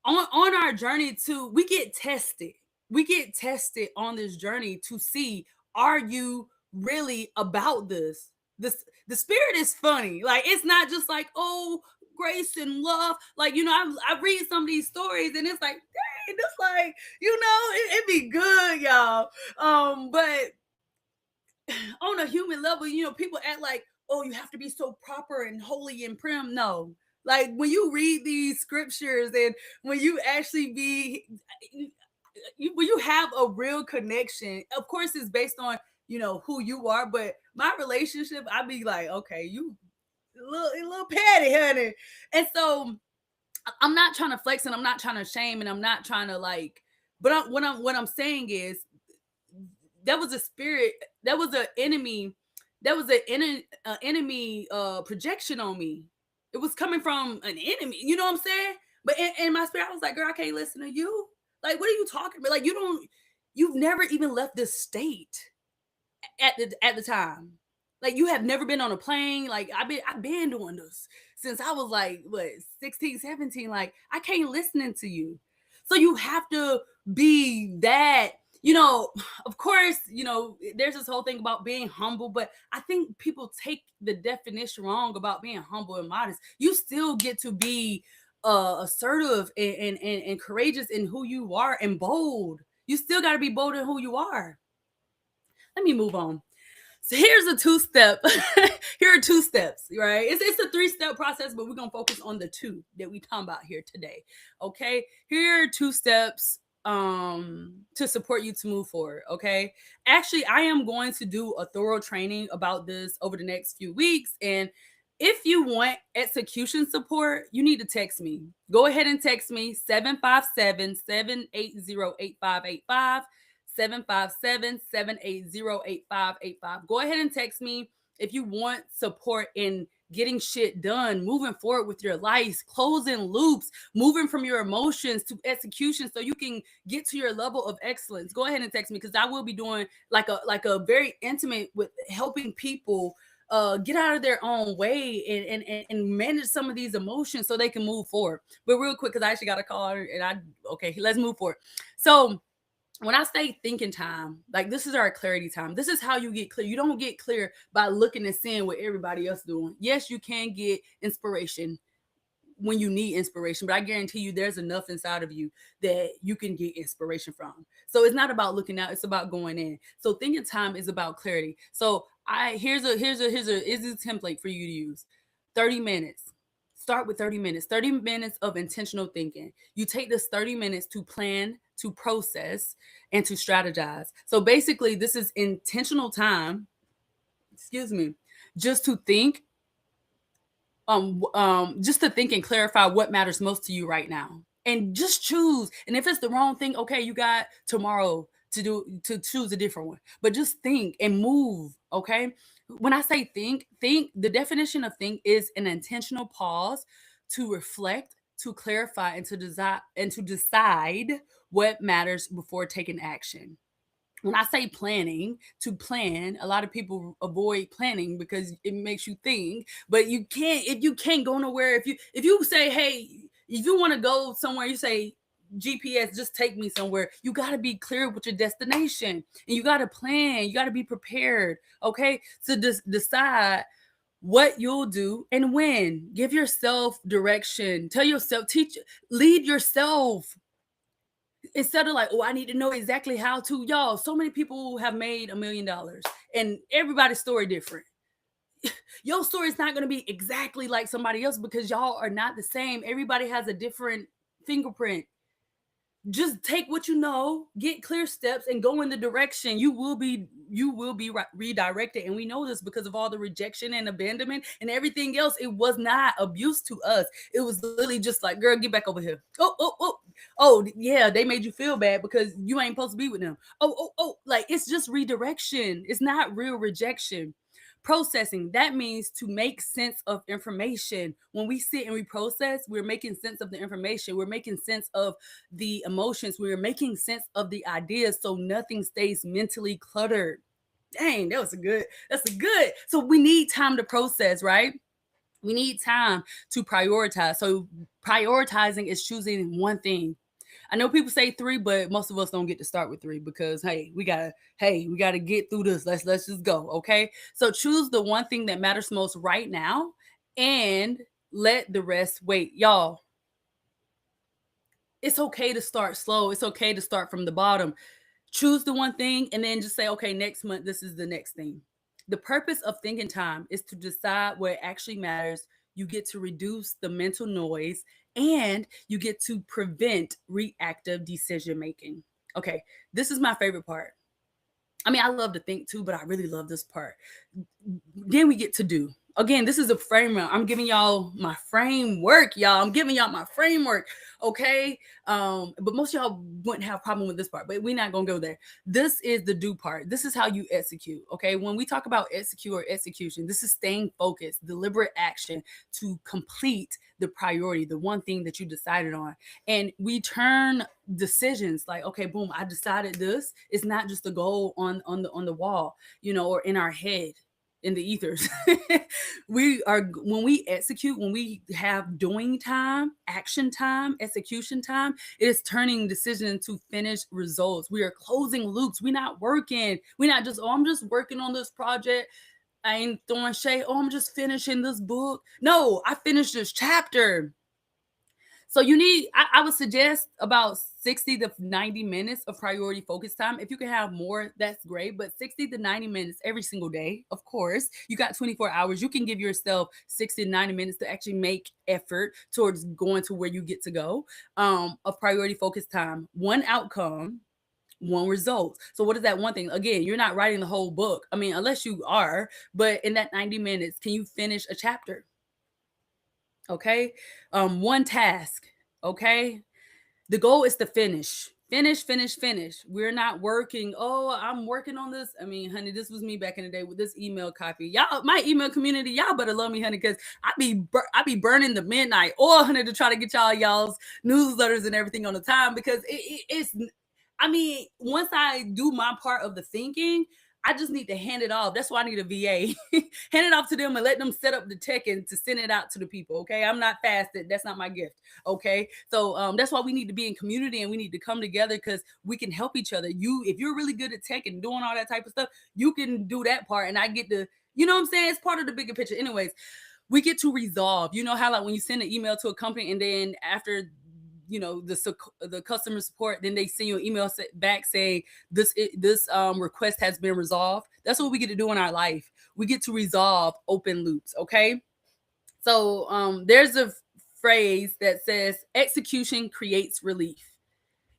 on our journey we get tested. We get tested on this journey to see, are you really about the spirit is funny. Like, it's not just like, oh, grace and love. Like, I read some of these stories, and it's like, dang, it's like, it be good, y'all. But on a human level, people act like, oh, you have to be so proper and holy and prim. No. Like, when you read these scriptures, and when you actually when you have a real connection, of course it's based on, who you are. But my relationship, I'd be like, okay, you a little petty, honey. And so I'm not trying to flex, and I'm not trying to shame, and I'm not trying to, like, but what I'm saying is, that was a spirit, that was an enemy, enemy projection on me. It was coming from an enemy, you know what I'm saying? But in my spirit, I was like, girl, I can't listen to you. Like, what are you talking about? Like, you've never even left this state at the time. Like, you have never been on a plane. Like, I've been doing this since I was like, what, 16, 17. Like, I can't listen to you. So you have to be that, of course, there's this whole thing about being humble, but I think people take the definition wrong about being humble and modest. You still get to be assertive and courageous in who you are, and bold. You still got to be bold in who you are. Let me move on. So here's a two-step. Here are 2 steps, right? It's a 3-step process, but we're gonna focus on the 2 that we talking about here today. Okay, here are 2 steps to support you to move forward. Okay, actually, I am going to do a thorough training about this over the next few weeks, and if you want execution support, you need to text me. Go ahead and text me 757-780-8585. 757-780-8585. Go ahead and text me if you want support in getting shit done, moving forward with your life, closing loops, moving from your emotions to execution so you can get to your level of excellence. Go ahead and text me because I will be doing like a very intimate with helping people get out of their own way and manage some of these emotions so they can move forward. But real quick, because I actually got a call and okay, let's move forward. So when I say thinking time, like this is our clarity time. This is how you get clear. You don't get clear by looking and seeing what everybody else doing. Yes, you can get inspiration when you need inspiration, but I guarantee you there's enough inside of you that you can get inspiration from. So it's not about looking out, it's about going in. So thinking time is about clarity. So here's a template for you to use. 30 minutes. Start with 30 minutes. 30 minutes of intentional thinking. You take this 30 minutes to plan, to process, and to strategize. So basically, this is intentional time, excuse me, just to think just to think and clarify what matters most to you right now, and just choose. And if it's the wrong thing, okay, you got tomorrow to choose a different one, but just think and move. Okay, when I say think, the definition of think is an intentional pause to reflect, to clarify, and to decide what matters before taking action. When I say planning, to plan, a lot of people avoid planning because it makes you think, but you can't, if you can't go nowhere, if you say, hey, if you want to go somewhere, you say, GPS, just take me somewhere. You got to be clear with your destination and you got to plan. You got to be prepared. Okay. So just decide what you'll do and when. Give yourself direction. Tell yourself, lead yourself instead of like, oh, I need to know exactly how to. Y'all, so many people have made $1 million and everybody's story different. Your story is not going to be exactly like somebody else because y'all are not the same. Everybody has a different fingerprint. Just take what you know, get clear steps, and go in the direction. You will be redirected, and we know this because of all the rejection and abandonment and everything else. It was not abuse to us. It was literally just like, girl, get back over here. Oh, yeah, they made you feel bad because you ain't supposed to be with them. Like it's just redirection. It's not real rejection. Processing, that means to make sense of information. When we sit and we process, we're making sense of the information, we're making sense of the emotions, we're making sense of the ideas so nothing stays mentally cluttered. Dang, that's a good. So we need time to process, right? We need time to prioritize. So prioritizing is choosing one thing. I know people say three, but most of us don't get to start with three because we gotta get through this. Let's just go. Okay. So choose the one thing that matters most right now and let the rest wait. Y'all, it's okay to start slow. It's okay to start from the bottom. Choose the one thing and then just say, okay, next month, this is the next thing. The purpose of thinking time is to decide what actually matters. You get to reduce the mental noise and you get to prevent reactive decision making. Okay, this is my favorite part. I mean, I love to think too, but I really love this part. Then we get to do. Again, this is a framework. I'm giving y'all my framework, y'all. I'm giving y'all my framework, okay? But most of y'all wouldn't have a problem with this part, but we're not gonna go there. This is the do part. This is how you execute, okay? When we talk about execute or execution, this is staying focused, deliberate action to complete the priority, the one thing that you decided on. And we turn decisions like, okay, boom, I decided this. It's not just a goal on the wall, or in our head, in the ethers. When we execute, when we have doing time, action time, execution time, it is turning decision into finished results. We are closing loops. We're not working. We're not just, oh, I'm just working on this project. I ain't throwing shade. Oh, I'm just finishing this book. No, I finished this chapter. So I would suggest about 60 to 90 minutes of priority focus time. If you can have more, that's great. But 60 to 90 minutes every single day, of course. You got 24 hours. You can give yourself 60 to 90 minutes to actually make effort towards going to where you get to go. Of priority focus time. One outcome, one result. So what is that one thing? Again, you're not writing the whole book. I mean, unless you are, but in that 90 minutes, can you finish a chapter? Okay. One task. Okay. The goal is to finish. Finish. We're not working. Oh, I'm working on this. I mean, honey, this was me back in the day with this email copy. Y'all, my email community, y'all better love me, honey, because I be burning the midnight oil, honey, to try to get y'all's newsletters and everything on the time, because it's. I mean, once I do my part of the thinking, I just need to hand it off. That's why I need a VA. Hand it off to them and let them set up the tech and to send it out to the people. Okay. I'm not fasted. That's not my gift. Okay. So that's why we need to be in community and we need to come together, because we can help each other. If you're really good at tech and doing all that type of stuff, you can do that part. And I get to, you know what I'm saying? It's part of the bigger picture. Anyways, we get to resolve. You know how, like, when you send an email to a company and then after, the customer support, then they send you an email back saying this request has been resolved. That's what we get to do in our life. We get to resolve open loops. Okay. So there's a phrase that says execution creates relief.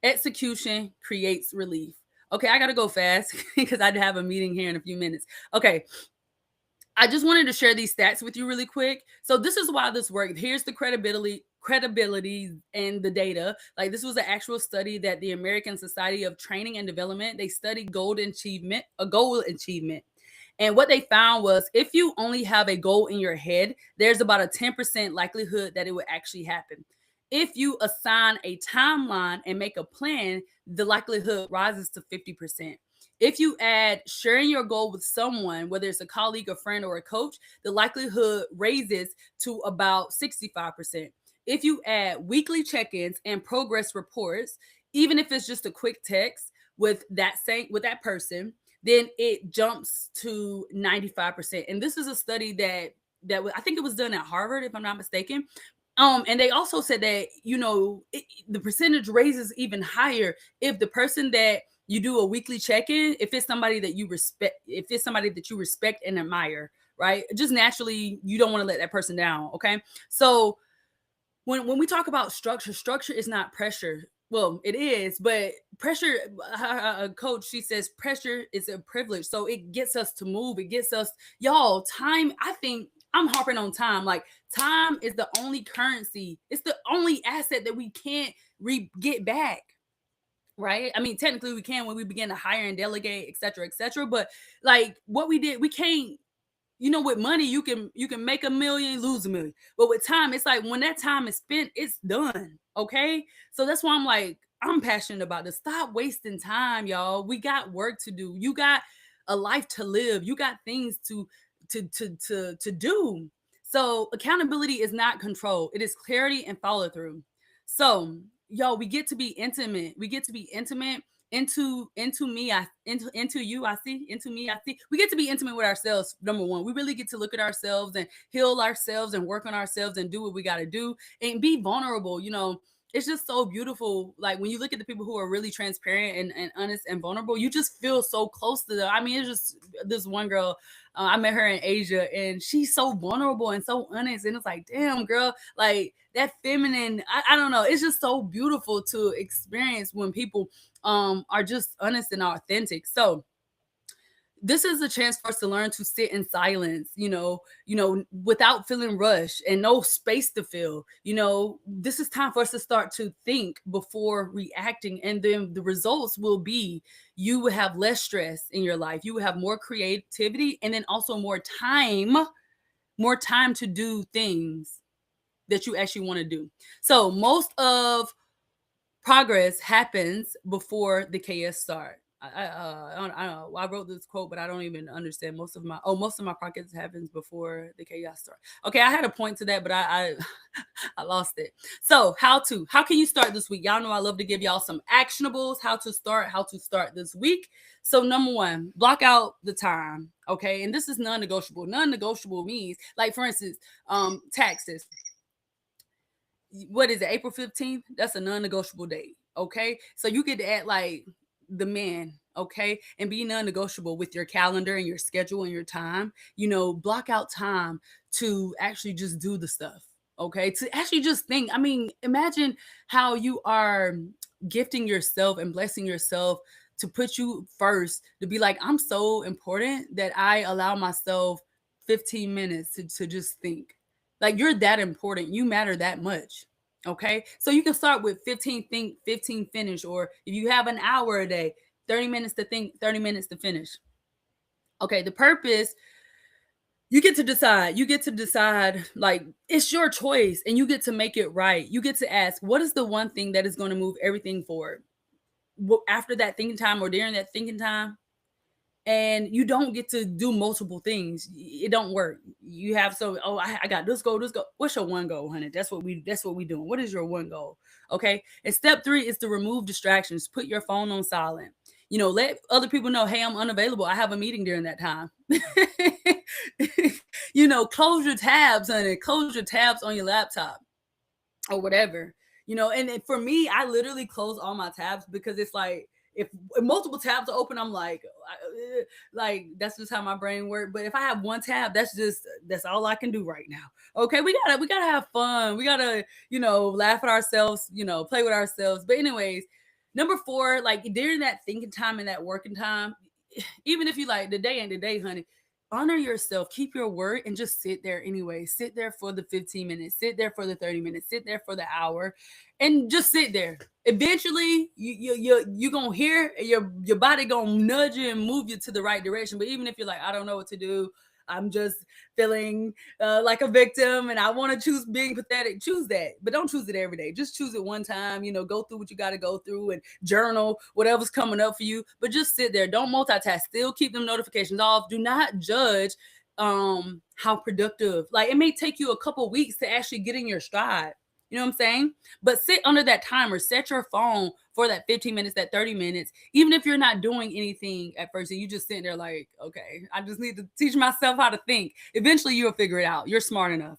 Execution creates relief. Okay, I gotta go fast because I have a meeting here in a few minutes. Okay, I just wanted to share these stats with you really quick. So this is why this worked. Here's the credibility and the data. Like, this was an actual study that the American Society of Training and Development, they studied goal achievement. And what they found was, if you only have a goal in your head, there's about a 10% likelihood that it would actually happen. If you assign a timeline and make a plan, the likelihood rises to 50%. If you add sharing your goal with someone, whether it's a colleague, a friend, or a coach, the likelihood raises to about 65%. If you add weekly check-ins and progress reports, even if it's just a quick text with that person, then it jumps to 95%. And this is a study that I think it was done at Harvard, if I'm not mistaken. And they also said that, the percentage raises even higher if the person that you do a weekly check-in, if it's somebody that you respect and admire, right? Just naturally, you don't want to let that person down. Okay. So when we talk about structure is not pressure. Well, it is, but pressure, coach, she says pressure is a privilege. So it gets us to move. It gets us, y'all, time. I think I'm harping on time. Like, time is the only currency. It's the only asset that we can't get back. Right? I mean, technically we can when we begin to hire and delegate, et cetera. But like what we did, we can't, with money, you can make $1 million, lose $1 million. But with time, it's like when that time is spent, it's done. Okay. So that's why I'm passionate about this. Stop wasting time, y'all. We got work to do. You got a life to live. You got things to do. So accountability is not control. It is clarity and follow through. So, y'all, we get to be intimate. We get to be intimate into me. Into you. I see. Into me. I see. We get to be intimate with ourselves. Number one, we really get to look at ourselves and heal ourselves and work on ourselves and do what we got to do and be vulnerable. It's just so beautiful. Like, when you look at the people who are really transparent and honest and vulnerable, you just feel so close to them. I mean, it's just this one girl. I met her in Asia, and she's so vulnerable and so honest. And it's like, damn, girl, like that feminine. I don't know. It's just so beautiful to experience when people are just honest and authentic. So this is a chance for us to learn to sit in silence, without feeling rushed and no space to fill. This is time for us to start to think before reacting. And then the results will be, you will have less stress in your life. You will have more creativity, and then also more time to do things that you actually want to do. So most of progress happens before the chaos start. I don't know. I wrote this quote, but I don't even understand most of my progress happens before the chaos start. Okay, I had a point to that, but I I lost it. So how can you start this week? Y'all know I love to give y'all some actionables, how to start this week. So number one, block out the time. Okay, and this is non-negotiable. Non-negotiable means, like, for instance, taxes. What is it, April 15th? That's a non-negotiable date. Okay, so you get to act like the man, okay, and be non-negotiable with your calendar and your schedule and your time. Block out time to actually just do the stuff, okay, to actually just think. I mean, imagine how you are gifting yourself and blessing yourself to put you first, to be like, I'm so important that I allow myself 15 minutes to just think. Like, you're that important. You matter that much. Okay. So you can start with 15 think, 15 finish, or if you have an hour a day, 30 minutes to think, 30 minutes to finish. Okay. The purpose, you get to decide. You get to decide, like, it's your choice and you get to make it right. You get to ask, what is the one thing that is going to move everything forward? After that thinking time or during that thinking time, and you don't get to do multiple things. It don't work. You have, so, oh, I got this goal, this goal. What's your one goal, honey? That's what we doing. What is your one goal? Okay. And step three is to remove distractions. Put your phone on silent. Let other people know, hey, I'm unavailable. I have a meeting during that time. Close your tabs, honey. Close your tabs on your laptop or whatever. And for me, I literally close all my tabs, because it's like, if multiple tabs are open, I'm like, that's just how my brain works. But if I have one tab, that's all I can do right now. Okay, we gotta have fun. We gotta, laugh at ourselves, play with ourselves. But anyways, number four, like during that thinking time and that working time, even if you like the day ain't the day, honey, honor yourself, keep your word, and just sit there anyway. Sit there for the 15 minutes, sit there for the 30 minutes, sit there for the hour, and just sit there. Eventually, you gonna hear your body gonna nudge you and move you to the right direction. But even if you're like, I don't know what to do, I'm just feeling like a victim and I want to choose being pathetic, choose that. But don't choose it every day. Just choose it one time. Go through what you got to go through and journal whatever's coming up for you. But just sit there. Don't multitask. Still keep them notifications off. Do not judge how productive. Like, it may take you a couple weeks to actually get in your stride. You know what I'm saying? But sit under that timer. Set your phone for that 15 minutes, that 30 minutes, even if you're not doing anything at first and you just sitting there like, okay, I just need to teach myself how to think. Eventually you'll figure it out. You're smart enough.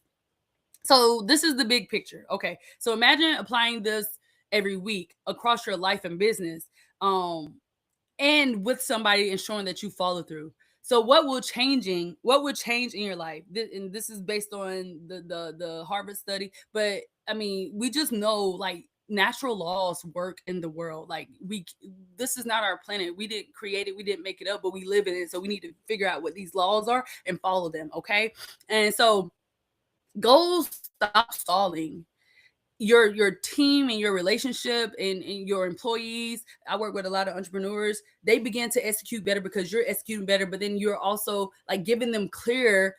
So this is the big picture. Okay. So imagine applying this every week across your life and business. And with somebody, ensuring that you follow through. So what would change in your life? And this is based on the Harvard study, but I mean, we just know, like, natural laws work in the world. Like, this is not our planet. We didn't create it, we didn't make it up, but we live in it. So we need to figure out what these laws are and follow them. Okay. And so, goals stop stalling. Your team and your relationship and your employees, I work with a lot of entrepreneurs, they begin to execute better because you're executing better, but then you're also like giving them clear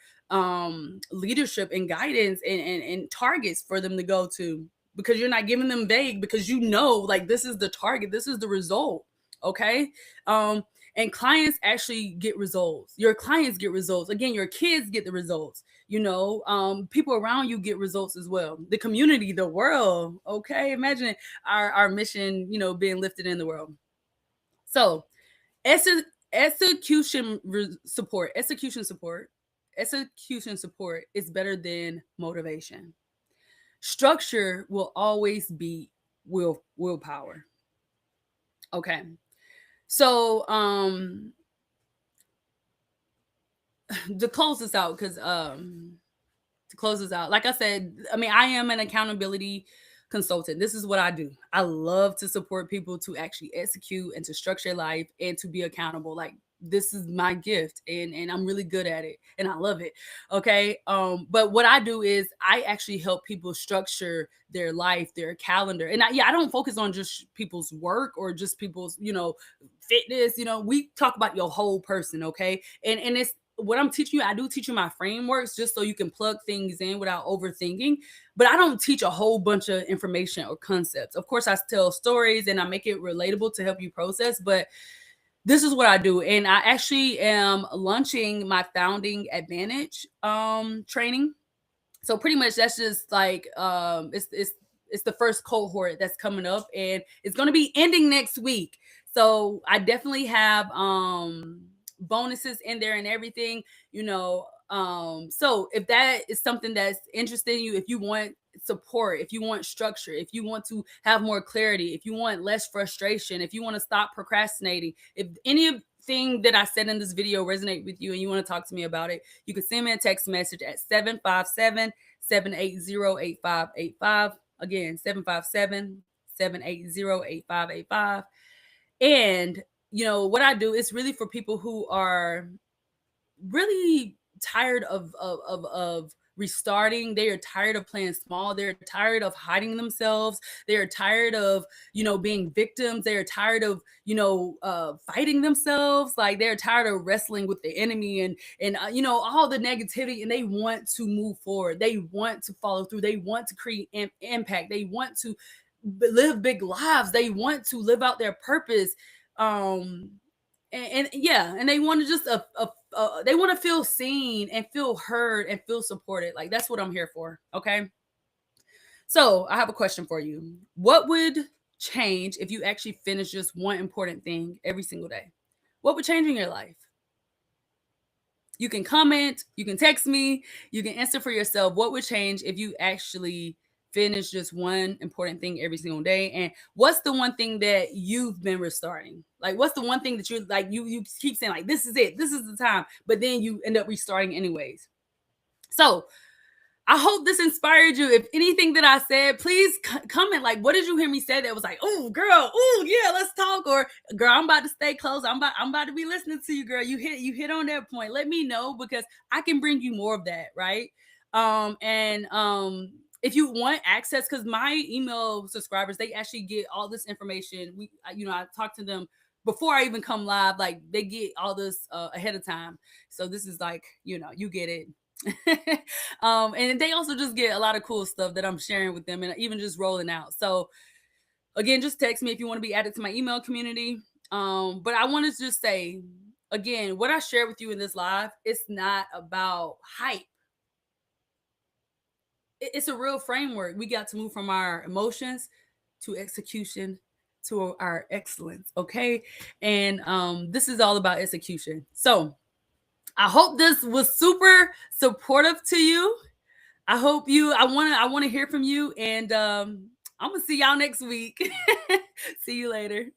leadership and guidance and targets for them to go to, because you're not giving them vague, because like, this is the target, this is the result. Okay. And clients actually get results. Your clients get results. Again, your kids get the results. People around you get results as well. The community, the world. Okay. Imagine our mission, being lifted in the world. So, execution support, execution support is better than motivation. Structure will always be willpower. Okay. So, to close this out, like I said, I mean, I am an accountability consultant. This is what I do. I love to support people to actually execute and to structure life and to be accountable. Like, this is my gift, and I'm really good at it and I love it. Okay. But what I do is I actually help people structure their life, their calendar. And I don't focus on just people's work or just people's, fitness. We talk about your whole person. Okay. And it's what I'm teaching you. I do teach you my frameworks just so you can plug things in without overthinking. But I don't teach a whole bunch of information or concepts. Of course, I tell stories and I make it relatable to help you process. But this is what I do. And I actually am launching my Founding Advantage training. So pretty much that's just like it's the first cohort that's coming up, and it's going to be ending next week. So I definitely have bonuses in there and everything, so if that is something that's interesting you, if you want support, if you want structure, if you want to have more clarity, if you want less frustration, if you want to stop procrastinating, if anything that I said in this video resonate with you and you want to talk to me about it, you can send me a text message at 757-780-8585. Again, 757-780-8585. And what I do is really for people who are really tired of restarting. They are tired of playing small. They're tired of hiding themselves. They're tired of, being victims. They're tired of, fighting themselves. Like, they're tired of wrestling with the enemy and all the negativity, and they want to move forward. They want to follow through. They want to create impact. They want to live big lives. They want to live out their purpose. And yeah, and they want to just they want to feel seen and feel heard and feel supported. Like, that's what I'm here for. Okay. So I have a question for you. What would change if you actually finish just one important thing every single day? What would change in your life? You can comment, you can text me, you can answer for yourself. What would change if you actually finish just one important thing every single day? And what's the one thing that you've been restarting? Like, what's the one thing that you're like, you keep saying, like, this is it, this is the time, but then you end up restarting anyways. So I hope this inspired you. If anything that I said, please comment. Like, what did you hear me say that was like, oh, girl, oh, yeah, let's talk. Or, girl, I'm about to stay close. I'm about to be listening to you, girl. You hit on that point. Let me know, because I can bring you more of that, right? And if you want access, because my email subscribers, they actually get all this information. I talk to them before I even come live. Like, they get all this ahead of time. So this is like, you get it. And they also just get a lot of cool stuff that I'm sharing with them and even just rolling out. So again, just text me if you want to be added to my email community. But I want to just say again, what I share with you in this live, it's not about hype. It's a real framework. We got to move from our emotions to execution to our excellence. Okay. And this is all about execution. So I hope this was super supportive to you. I want to hear from you, and I'm gonna see y'all next week. See you later.